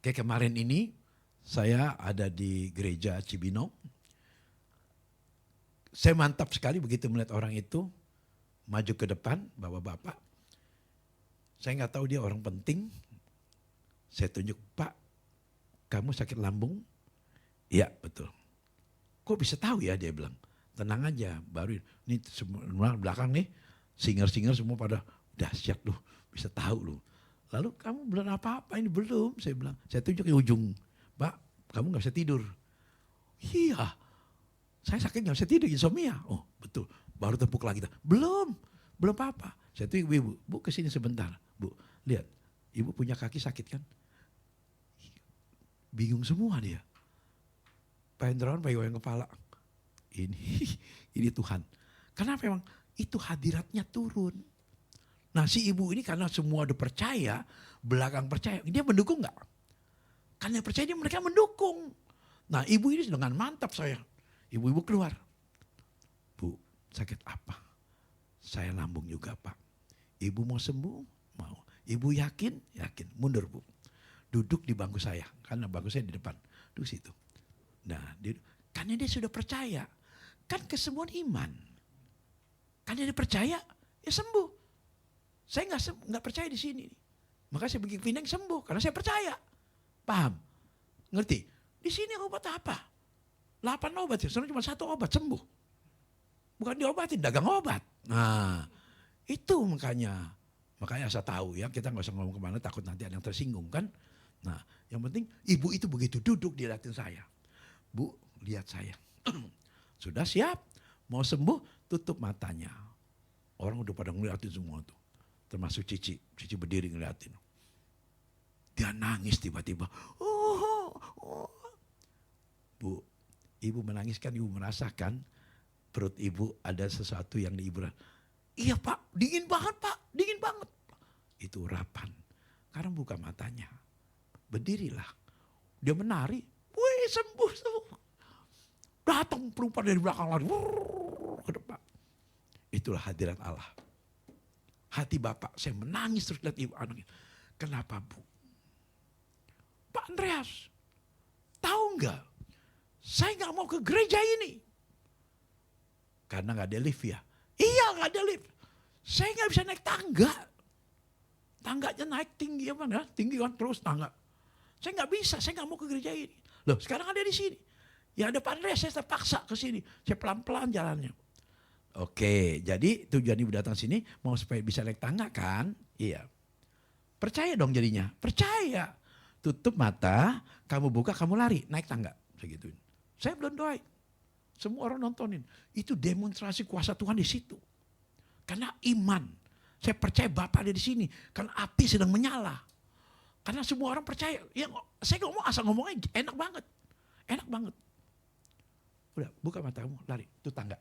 S3: Kayak kemarin ini saya ada di gereja Cibinong. Saya mantap sekali begitu melihat orang itu maju ke depan bawa bapak. Saya nggak tahu dia orang penting. Saya tunjuk, Pak, kamu sakit lambung? Iya betul. Kok bisa tahu ya, dia bilang. Tenang aja, baru ini semua belakang nih, singer-singer semua pada dahsyat loh, bisa tahu loh. Lalu kamu belum apa-apa ini belum, saya bilang. Saya tunjuk ke ujung, Pak, kamu gak bisa tidur. Iya, saya sakit gak bisa tidur, insomnia. Oh betul, baru tepuk lagi. Belum apa-apa. Saya tunjuk ibu, Bu kesini sebentar. Bu, lihat, ibu punya kaki sakit kan? Bingung semua dia. Pengen pegang kepala. Ini Tuhan. Karena memang itu hadiratnya turun. Nah si ibu ini karena semua udah percaya, belakang percaya, dia mendukung gak? Karena percaya dia mereka mendukung. Nah ibu ini dengan mantap saya. Ibu-ibu keluar. Bu, sakit apa? Saya lambung juga Pak. Ibu mau sembuh? Mau. Ibu yakin? Yakin. Mundur Bu. Duduk di bangku saya. Karena bangku saya di depan. Duduk situ. Nah, karena dia sudah percaya. Kan kesembuhan iman. Karena dia percaya, ya sembuh. Saya nggak percaya di sini. Maka saya pergi ke Pinang sembuh, karena saya percaya. Paham? Ngerti? Di sini obat apa? 8 obat ya, sebenarnya cuma 1 obat sembuh. Bukan diobatin, dagang obat. Nah, itu makanya. Makanya saya tahu ya, kita nggak usah ngomong kemana, takut nanti ada yang tersinggung kan. Nah, yang penting ibu itu begitu duduk dia liatin saya. Bu, lihat saya. Sudah siap? Mau sembuh? Tutup matanya. Orang udah pada ngeliatin semua tuh. Termasuk Cici. Cici berdiri ngeliatin. Dia nangis tiba-tiba. Oh. Bu, ibu menangis kan, ibu merasakan perut ibu ada sesuatu yang di ibu. Iya Pak, dingin banget Pak, dingin banget. Itu urapan. Sekarang buka matanya. Berdirilah. Dia menari. Wih, sembuh. Datang perempuan dari belakang lari. Ke depan. Itulah hadirat Allah. Hati Bapak, saya menangis terus lihat ibu anaknya. Kenapa Bu? Pak Andreas, tahu nggak? Saya nggak mau ke gereja ini. Karena nggak ada lift ya. Iya nggak ada lift. Saya nggak bisa naik tangga. Tangganya naik tinggi apa ya? Tinggi kan terus tangga. Saya nggak bisa, saya nggak mau ke gereja ini. Loh sekarang ada di sini. Ya ada Pak Andreas, saya terpaksa ke sini. Saya pelan-pelan jalannya. Oke, jadi tujuan ibu datang sini mau supaya bisa naik tangga kan? Iya. Percaya dong jadinya. Percaya. Tutup mata, kamu buka, kamu lari, naik tangga. Saya gituin. Saya belum doain. Semua orang nontonin. Itu demonstrasi kuasa Tuhan di situ. Karena iman. Saya percaya Bapak ada di sini. Karena api sedang menyala. Karena semua orang percaya. Ya, saya ngomong asal ngomongnya enak banget. Enak banget. Udah, buka mata kamu, lari. Itu tangga.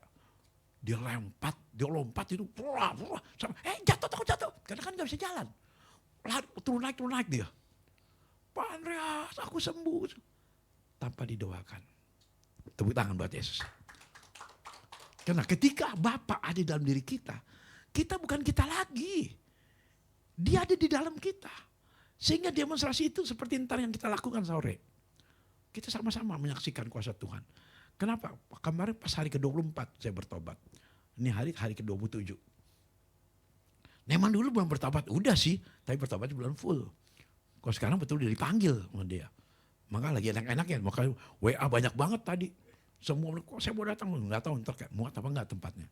S3: Dia lompat itu. Jatuh, takut jatuh. Karena kan gak bisa jalan. Lari, turun naik dia. Pak Andreas, aku sembuh. Tanpa didoakan. Tepuk tangan buat Yesus. Karena ketika Bapa ada dalam diri kita bukan kita lagi. Dia ada di dalam kita. Sehingga demonstrasi itu seperti ntar yang kita lakukan sore. Kita sama-sama menyaksikan kuasa Tuhan. Kenapa? Kemarin pas hari ke-24 saya bertobat. Ini hari ke-27. Memang dulu belum bertobat, udah sih. Tapi bertobat belum full. Kalau sekarang betul dia dipanggil sama dia. Maka lagi enak-enaknya. Maka WA banyak banget tadi. Semua, kok saya mau datang? Nggak tahu ntar kayak muat apa enggak tempatnya.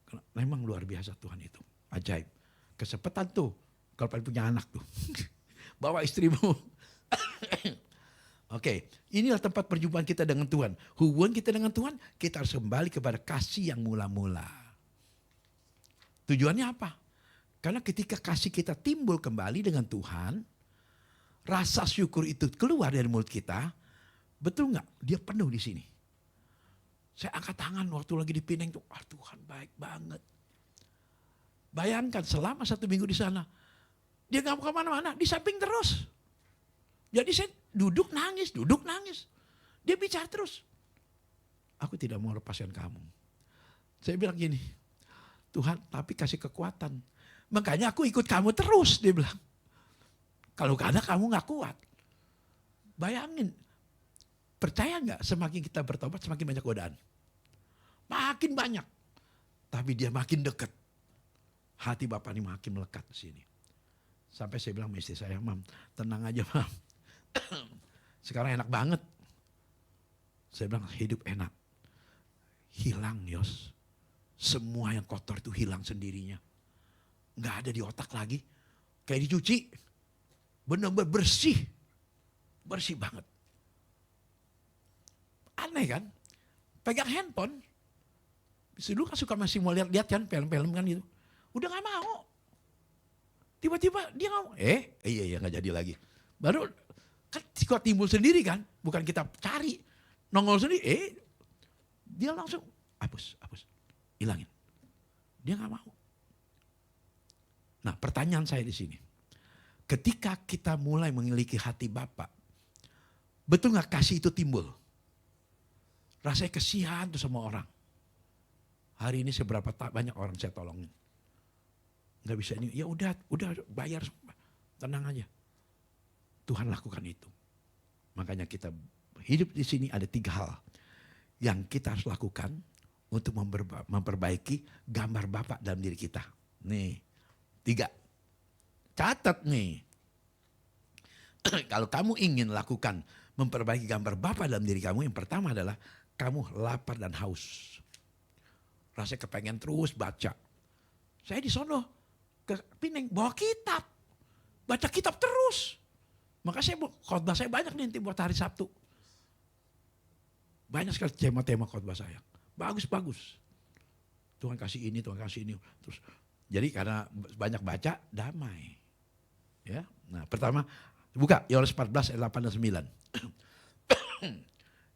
S3: Karena memang luar biasa Tuhan itu. Ajaib. Kesempatan tuh. Kalau paling punya anak tuh. Bawa istrimu. Oke, inilah tempat perjumpaan kita dengan Tuhan. Hubungan kita dengan Tuhan, kita harus kembali kepada kasih yang mula-mula. Tujuannya apa? Karena ketika kasih kita timbul kembali dengan Tuhan, rasa syukur itu keluar dari mulut kita, betul nggak? Dia penuh di sini. Saya angkat tangan waktu lagi di Pinang tuh, Tuhan baik banget. Bayangkan selama 1 minggu di sana, dia nggak mau kemana-mana, di samping terus. Jadi saya duduk nangis. Dia bicara terus. Aku tidak mau lepaskan kamu. Saya bilang gini, Tuhan tapi kasih kekuatan. Makanya aku ikut kamu terus, dia bilang. Kalau gak ada kamu gak kuat. Bayangin, percaya gak semakin kita bertobat semakin banyak godaan. Makin banyak. Tapi dia makin dekat. Hati Bapak ini makin melekat di sini. Sampai saya bilang sama istri saya, Mam, tenang aja Mam. Sekarang enak banget. Saya bilang hidup enak. Hilang Yos. Semua yang kotor itu hilang sendirinya. Gak ada di otak lagi. Kayak dicuci. Benar-benar bersih. Bersih banget. Aneh kan? Pegang handphone. Dulu kan suka masih mau lihat kan film-film kan gitu. Udah gak mau. Tiba-tiba dia ngomong, iya gak jadi lagi. Baru kan kok timbul sendiri kan. Bukan kita cari. Nongol sendiri, dia langsung hapus. Hilangin. Dia gak mau. Nah pertanyaan saya di sini. Ketika kita mulai memiliki hati Bapa, betul gak kasih itu timbul? Rasanya kesian tuh sama orang. Hari ini seberapa banyak orang saya tolongin. Gak bisa ini, ya udah bayar. Tenang aja. Tuhan lakukan itu. Makanya kita hidup di sini ada 3 hal. Yang kita harus lakukan untuk memperbaiki gambar Bapa dalam diri kita. Nih, 3. Catat nih. Kalau kamu ingin lakukan memperbaiki gambar Bapa dalam diri kamu, yang pertama adalah kamu lapar dan haus. Rasanya kepengen terus baca. Saya di sono ke Pineng bawa kitab. Baca kitab terus. Maka khotbah saya banyak nih buat hari Sabtu. Banyak sekali tema-tema khotbah saya. Bagus-bagus. Tuhan kasih ini, Tuhan kasih ini. Terus jadi karena banyak baca, damai. Ya. Nah, pertama buka Yohanes 14 ayat 8 dan 9.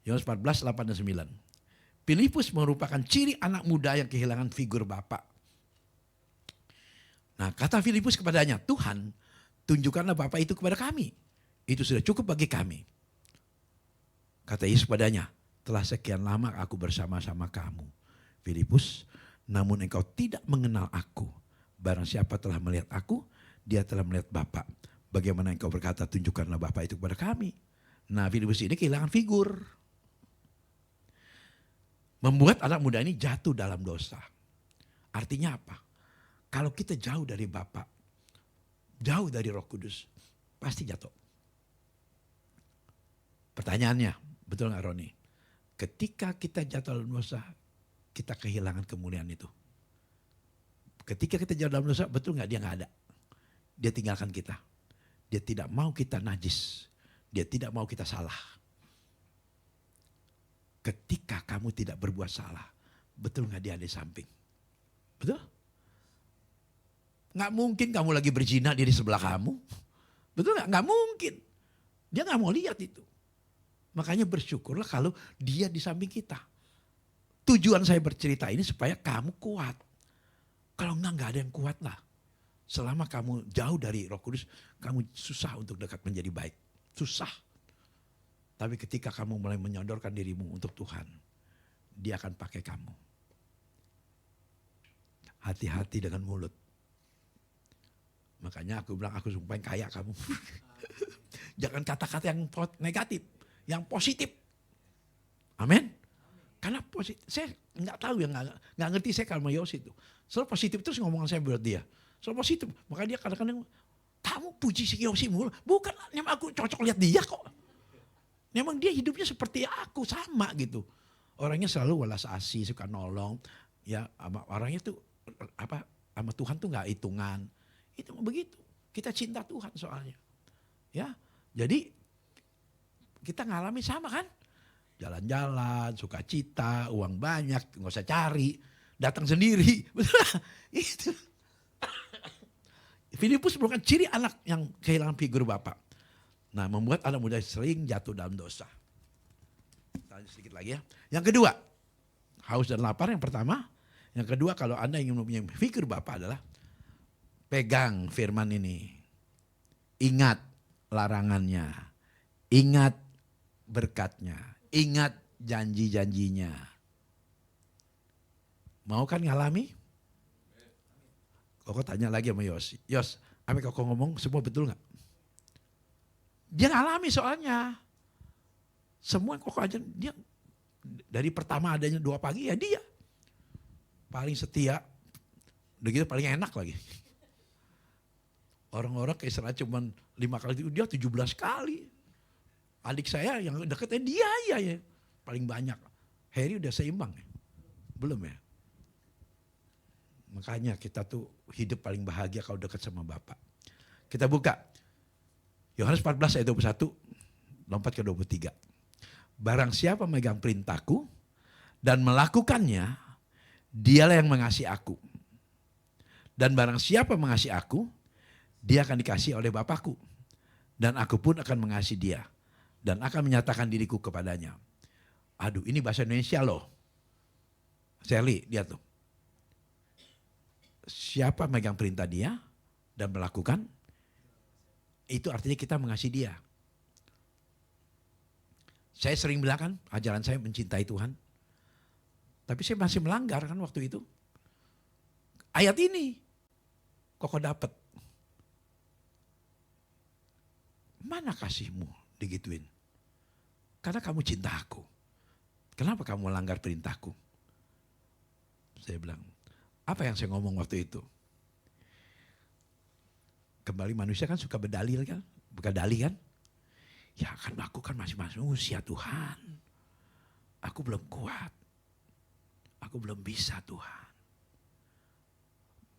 S3: Yohanes 14, 8 dan 9. Filipus merupakan ciri anak muda yang kehilangan figur Bapa. Nah, kata Filipus kepadanya, Tuhan, tunjukkanlah Bapa itu kepada kami. Itu sudah cukup bagi kami. Kata Yesus kepadanya, telah sekian lama aku bersama-sama kamu, Filipus, namun engkau tidak mengenal aku. Barang siapa telah melihat aku, dia telah melihat Bapa. Bagaimana engkau berkata, tunjukkanlah Bapa itu kepada kami. Nah, Filipus ini kehilangan figur. Membuat anak muda ini jatuh dalam dosa. Artinya apa? Kalau kita jauh dari Bapa, jauh dari Roh Kudus, pasti jatuh. Pertanyaannya, betul nggak Roni? Ketika kita jatuh dalam dosa, kita kehilangan kemuliaan itu. Ketika kita jatuh dalam dosa, betul nggak dia nggak ada? Dia tinggalkan kita. Dia tidak mau kita najis. Dia tidak mau kita salah. Ketika kamu tidak berbuat salah, betul nggak dia ada di samping? Betul? Nggak mungkin kamu lagi berzina dia di sebelah kamu. Betul nggak? Nggak mungkin. Dia nggak mau lihat itu. Makanya bersyukurlah kalau dia di samping kita. Tujuan saya bercerita ini supaya kamu kuat. Kalau nggak ada yang kuat lah. Selama kamu jauh dari Roh Kudus, kamu susah untuk dekat menjadi baik. Susah. Tapi ketika kamu mulai menyodorkan dirimu untuk Tuhan, dia akan pakai kamu. Hati-hati dengan mulut. Makanya aku bilang aku sumpahin kaya kamu. Jangan kata-kata yang negatif, yang positif. Amin. Karena positif, saya nggak tahu ya, nggak ngerti saya kalau Yosi itu. Selalu positif terus ngomongan saya buat dia. Selalu positif. Makanya dia kadang-kadang, kamu puji si Yosi mulu. Bukan, memang aku cocok lihat dia kok. Memang dia hidupnya seperti aku, sama gitu. Orangnya selalu welas asih, suka nolong. Ya, orangnya tuh apa? Sama Tuhan tuh nggak hitungan. Itu begitu. Kita cinta Tuhan soalnya. Ya, jadi kita ngalami sama kan? Jalan-jalan, sukacita, uang banyak, nggak usah cari, datang sendiri. Itu. Filipus merupakan ciri anak yang kehilangan figur Bapa. Nah, membuat anak muda sering jatuh dalam dosa. Tanya sedikit lagi ya. Yang kedua, haus dan lapar yang pertama. Yang kedua, kalau Anda ingin mempunyai figur Bapa adalah pegang firman ini. Ingat larangannya. Ingat berkatnya. Ingat janji-janjinya. Mau kan ngalami? Koko tanya lagi sama Yos. Yos, apa koko ngomong semua betul gak? Dia ngalami soalnya. Semua koko aja dia dari pertama adanya 2 pagi ya dia. Paling setia. Udah gitu paling enak lagi. Orang-orang ke Israel cuma 5 kali, dia 17 kali. Adik saya yang deketnya dia ya. Paling banyak. Harry udah seimbang ya? Belum ya? Makanya kita tuh hidup paling bahagia kalau dekat sama Bapak. Kita buka. Yohanes 14 ayat 21, lompat ke 23. Barang siapa memegang perintahku dan melakukannya, dialah yang mengasihi aku. Dan barang siapa mengasihi aku, dia akan dikasihi oleh Bapakku. Dan aku pun akan mengasihi dia. Dan akan menyatakan diriku kepadanya. Aduh, ini bahasa Indonesia loh. Sally, lihat tuh. Siapa megang perintah dia dan melakukan, itu artinya kita mengasihi dia. Saya sering bilang kan, ajaran saya mencintai Tuhan. Tapi saya masih melanggar kan waktu itu. Ayat ini, kok dapat. Mana kasihmu digituin? Karena kamu cinta aku. Kenapa kamu melanggar perintahku? Saya bilang, apa yang saya ngomong waktu itu? Kembali manusia kan suka berdalil kan, bukan dalih kan? Ya kan aku kan masih manusia Tuhan. Aku belum kuat. Aku belum bisa Tuhan.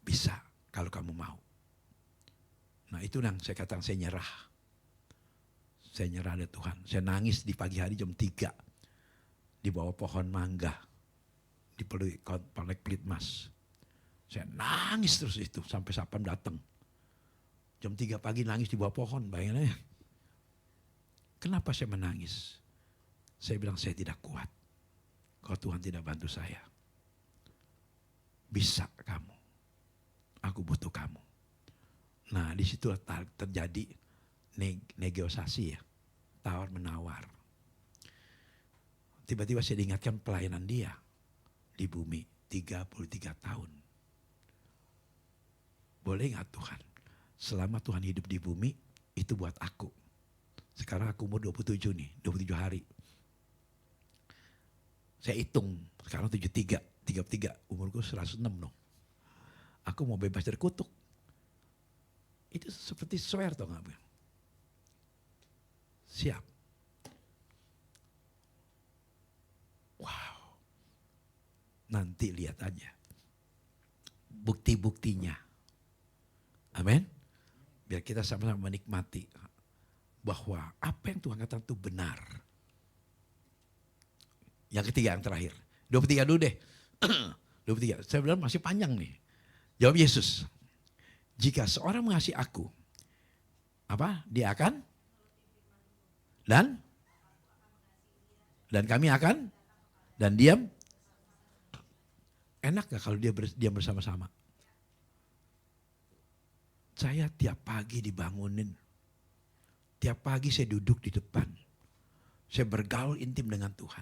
S3: Bisa kalau kamu mau. Nah itu yang saya katakan saya nyerah. Saya nyerah ada Tuhan. Saya nangis di pagi hari jam 3. Di bawah pohon mangga. Di Polek Pelitmas. Saya nangis terus itu sampai Sapam datang. Jam 3 pagi nangis di bawah pohon, bayangin aja. Kenapa saya menangis? Saya bilang saya tidak kuat. Kalau Tuhan tidak bantu saya. Bisa kamu. Aku butuh kamu. Nah di situ terjadi negosiasi ya. Tawar menawar. Tiba-tiba saya diingatkan pelayanan dia. Di bumi 33 tahun. Boleh gak Tuhan? Selama Tuhan hidup di bumi, itu buat aku. Sekarang aku umur 27 nih, 27 hari. Saya hitung, sekarang 33, 33, umurku 106 dong. Aku mau bebas dari kutuk. Itu seperti swear tau gak? Siap. Wow. Nanti lihat aja. Bukti-buktinya. Amin. Biar kita sama-sama menikmati bahwa apa yang Tuhan katakan itu benar. Yang ketiga, yang terakhir. 23 dulu deh. 23. Saya bilang masih panjang nih. Jawab Yesus. Jika seorang mengasihi aku, apa? Dia akan? Dan kami akan? Dan diam? Enak gak kalau dia diam bersama-sama? Saya tiap pagi dibangunin. Tiap pagi saya duduk di depan. Saya bergaul intim dengan Tuhan.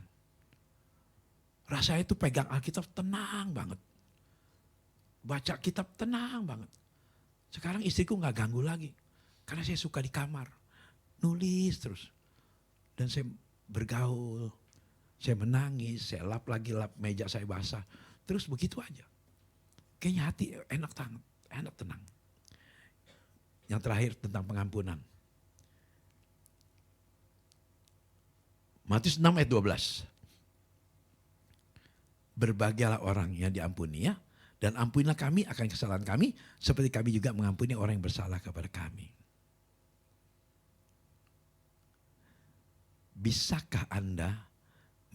S3: Rasanya itu pegang Alkitab tenang banget. Baca kitab tenang banget. Sekarang istriku gak ganggu lagi. Karena saya suka di kamar. Nulis terus. Dan saya bergaul. Saya menangis. Saya lap meja saya basah. Terus begitu aja. Kayaknya hati enak banget. Enak tenang. Yang terakhir tentang pengampunan. Matius 6 ayat 12. Berbahagialah orang yang diampuni ya. Dan ampunilah kami akan kesalahan kami. Seperti kami juga mengampuni orang yang bersalah kepada kami. Bisakah Anda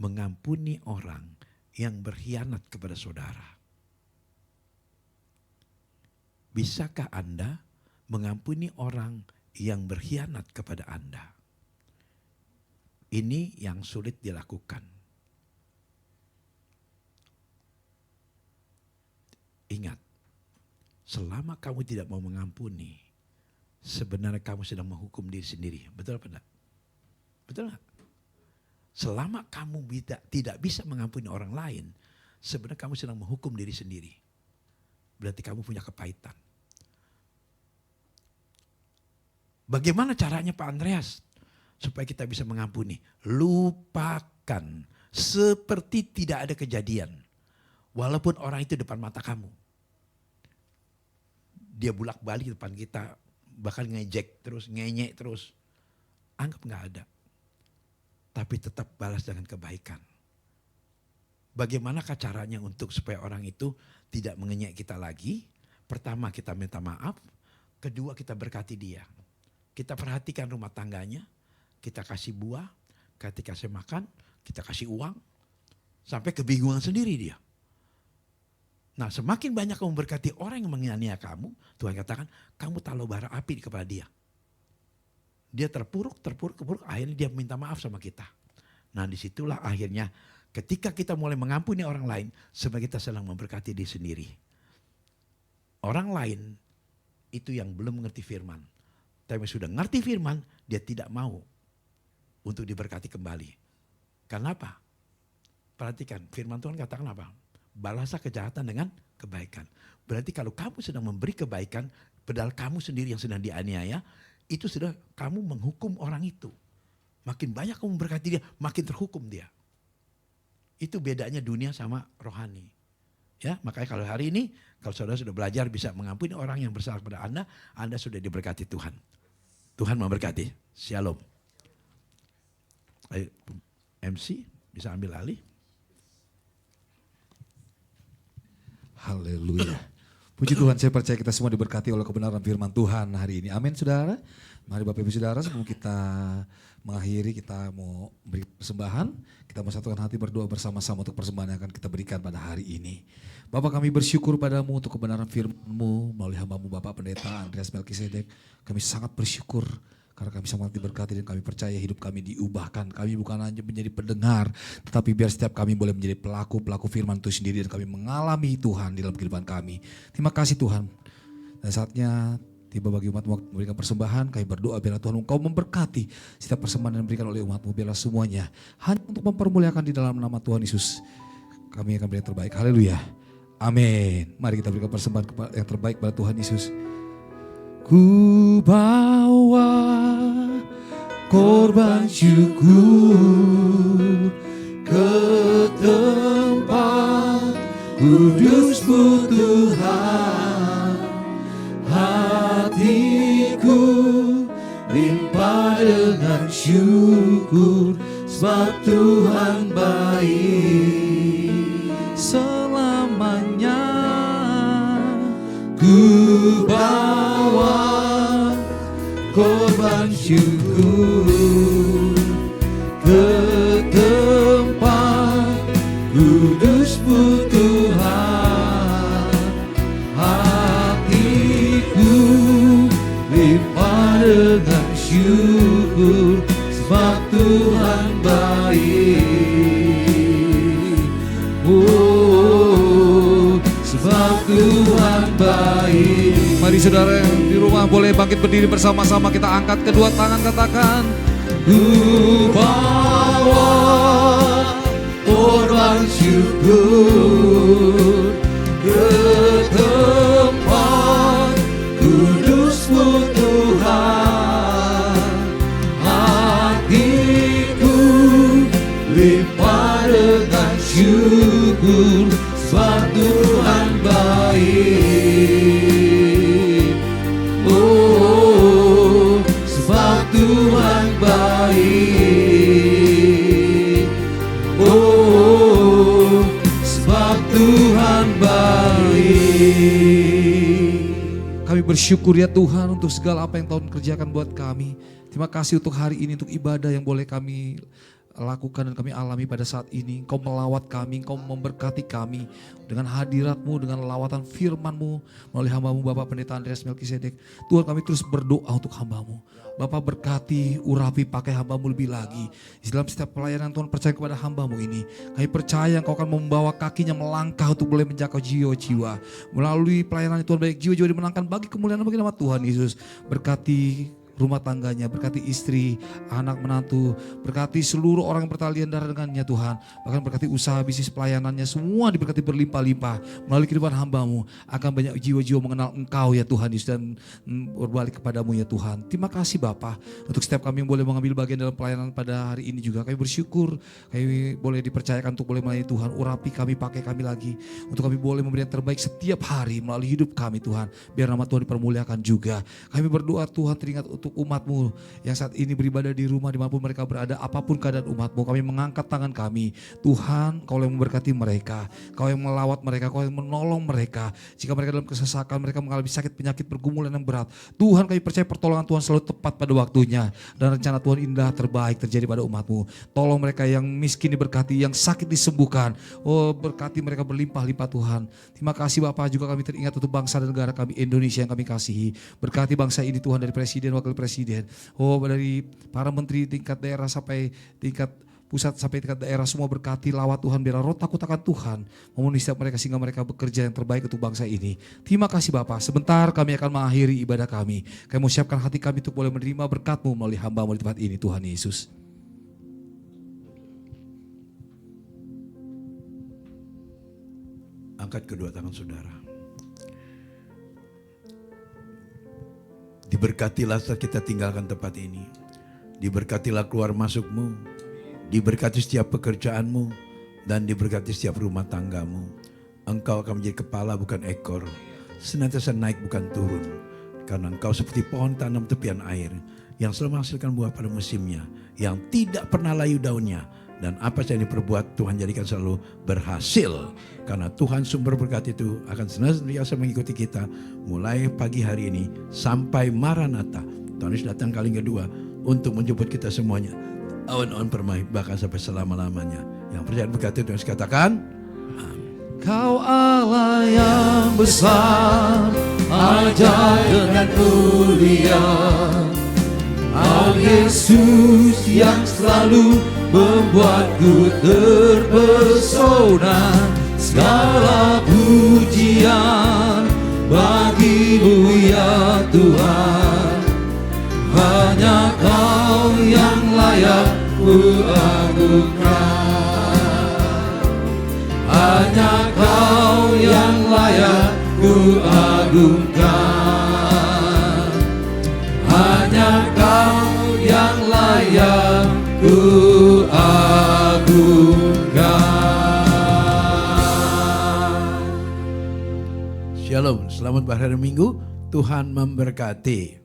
S3: mengampuni orang yang berkhianat kepada saudara? Bisakah Anda mengampuni orang yang berkhianat kepada Anda? Ini yang sulit dilakukan. Ingat, selama kamu tidak mau mengampuni, sebenarnya kamu sedang menghukum diri sendiri. Betul apa enggak? Betul enggak? Selama kamu tidak bisa mengampuni orang lain, sebenarnya kamu sedang menghukum diri sendiri. Berarti kamu punya kepahitan. Bagaimana caranya Pak Andreas? Supaya kita bisa mengampuni. Lupakan. Seperti tidak ada kejadian. Walaupun orang itu depan mata kamu. Dia bolak-balik depan kita. Bahkan ngejek terus, ngenyek terus. Anggap gak ada. Tapi tetap balas dengan kebaikan. Bagaimanakah caranya untuk supaya orang itu tidak mengenyek kita lagi? Pertama kita minta maaf. Kedua kita berkati dia. Kita perhatikan rumah tangganya, kita kasih buah, kita kasih makan, kita kasih uang, sampai kebingungan sendiri dia. Nah semakin banyak kamu berkati orang yang menganiaya kamu, Tuhan katakan kamu taruh bara api di kepala dia. Dia terpuruk, akhirnya dia minta maaf sama kita. Nah disitulah akhirnya ketika kita mulai mengampuni orang lain, sebenarnya kita sedang memberkati diri sendiri. Orang lain itu yang belum mengerti firman. Tapi sudah ngerti firman, dia tidak mau untuk diberkati kembali. Karena apa? Perhatikan, firman Tuhan katakan apa? Balaslah kejahatan dengan kebaikan. Berarti kalau kamu sedang memberi kebaikan, padahal kamu sendiri yang sedang dianiaya, itu sudah kamu menghukum orang itu. Makin banyak kamu memberkati dia, makin terhukum dia. Itu bedanya dunia sama rohani. Ya, makanya kalau hari ini, kalau saudara sudah belajar bisa mengampuni orang yang bersalah kepada Anda sudah diberkati Tuhan. Tuhan memberkati. Shalom. Ayo, MC bisa ambil alih.
S1: Haleluya. Puji Tuhan, saya percaya kita semua diberkati oleh kebenaran firman Tuhan hari ini. Amin, saudara. Mari Bapak Ibu Saudara, sebelum kita mengakhiri, kita mau beri persembahan. Kita mau satukan hati berdoa bersama-sama untuk persembahan yang akan kita berikan pada hari ini. Bapak, kami bersyukur padamu untuk kebenaran firman-Mu melalui hamba-Mu Bapak Pendeta Andreas Melkisedek. Kami sangat bersyukur karena kami sangat diberkati dan kami percaya hidup kami diubahkan. Kami bukan hanya menjadi pendengar, tetapi biar setiap kami boleh menjadi pelaku firman itu sendiri dan kami mengalami Tuhan di dalam kehidupan kami. Terima kasih Tuhan. Dan saatnya tiba bagi umat-Mu memberikan persembahan, kami berdoa biarlah Tuhan Engkau memberkati setiap persembahan yang diberikan oleh umat-Mu, biarlah semuanya hanya untuk mempermuliakan di dalam nama Tuhan Yesus. Kami akan beri yang terbaik. Haleluya. Amin. Mari kita berikan persembahan yang terbaik pada Tuhan Yesus. Ku bawa korban syukur ke tempat kudus-Mu Tuhan. Hatiku limpah dengan syukur sebab Tuhan baik selamanya. Ku bawa korban syukur ke tempat kudus-Mu Tuhan. Hatiku limpah dengan syukur sebab Tuhan baik. Oh, sebab Tuhan baik. Mari saudara yang di rumah boleh bangkit berdiri bersama-sama, kita angkat kedua tangan, katakan, ku bawa korban syukur ke tempat kudus-Mu Tuhan. Hatiku limpah dengan syukur sebab Tuhan baik. Oh, sebab Tuhan baik. Oh, sebab Tuhan baik. Kami bersyukur ya Tuhan untuk segala apa yang Tuhan kerjakan buat kami. Terima kasih untuk hari ini, untuk ibadah yang boleh kami lakukan dan kami alami pada saat ini. Engkau melawat kami, Engkau memberkati kami dengan hadirat-Mu, dengan lawatan firman-Mu melalui hamba-Mu Bapak Pendeta Andreas Melkisedek. Tuhan, kami terus berdoa untuk hamba-Mu. Bapak berkati, urapi, pakai hamba-Mu lebih lagi. Di dalam setiap pelayanan Tuhan percaya kepada hamba-Mu ini. Kami percaya Engkau akan membawa kakinya melangkah untuk boleh menjangkau jiwa-jiwa. Melalui pelayanan Tuhan, banyak jiwa-jiwa dimenangkan bagi kemuliaan bagi nama Tuhan Yesus. Berkati rumah tangganya, berkati istri, anak menantu, berkati seluruh orang yang bertalian darah dengannya Tuhan. Bahkan berkati usaha bisnis pelayanannya, semua diberkati berlimpah-limpah. Melalui kehidupan hamba-Mu akan banyak jiwa-jiwa mengenal Engkau ya Tuhan Yesus dan berbalik kepadamu ya Tuhan. Terima kasih Bapa untuk setiap kami yang boleh mengambil bagian dalam pelayanan pada hari ini juga. Kami bersyukur kami boleh dipercayakan untuk boleh melayani Tuhan. Urapi kami, pakai kami lagi untuk kami boleh memberi yang terbaik setiap hari melalui hidup kami Tuhan. Biar nama Tuhan dipermuliakan juga. Kami berdoa Tuhan teringat untuk umat-Mu yang saat ini beribadah di rumah dimanapun mereka berada, apapun keadaan umat-Mu, kami mengangkat tangan kami. Tuhan, Kau yang memberkati mereka, Kau yang melawat mereka, Kau yang menolong mereka. Jika mereka dalam kesesakan, mereka mengalami sakit, penyakit, pergumulan yang berat, Tuhan kami percaya pertolongan Tuhan selalu tepat pada waktunya. Dan rencana Tuhan indah terbaik terjadi pada umat-Mu. Tolong mereka yang miskin diberkati, yang sakit disembuhkan. Oh, berkati mereka berlimpah-limpah Tuhan. Terima kasih Bapak, juga kami teringat untuk bangsa dan negara kami Indonesia yang kami kasihi. Berkati bangsa ini Tuhan, dari Presiden, Wakil Presiden, oh dari para menteri tingkat daerah sampai tingkat pusat sampai tingkat daerah, semua berkati, lawat Tuhan, biar roh takut akan Tuhan memenuhi setiap mereka sehingga mereka bekerja yang terbaik untuk bangsa ini. Terima kasih Bapak. Sebentar kami akan mengakhiri ibadah kami. Kami mau siapkan hati kami untuk boleh menerima berkat-Mu melalui hamba-Mu di tempat ini Tuhan Yesus.
S3: Angkat kedua tangan saudara. Diberkatilah saat kita tinggalkan tempat ini. Diberkatilah keluar masukmu. Diberkati setiap pekerjaanmu. Dan diberkati setiap rumah tanggamu. Engkau akan menjadi kepala bukan ekor, senantiasa naik bukan turun. Karena engkau seperti pohon tanam tepian air, yang selalu menghasilkan buah pada musimnya, yang tidak pernah layu daunnya. Dan apa saja yang diperbuat, Tuhan jadikan selalu berhasil. Karena Tuhan sumber berkat itu akan senantiasa mengikuti kita, mulai pagi hari ini sampai Maranatha. Tuhan Yesus datang kali kedua untuk menjemput kita semuanya. Awan-awan permai bahkan sampai selama-lamanya. Yang percaya berkat itu Tuhan katakan,
S1: Kau Allah yang besar, ajaib dan mulia. Kau Yesus yang selalu membuatku terpesona. Segala pujian bagimu ya Tuhan. Hanya Kau yang layak kuagungkan. Hanya Kau yang layak kuagungkan. Hanya Kau yang layak kuagungkan.
S3: Shalom, selamat berhari Minggu, Tuhan memberkati.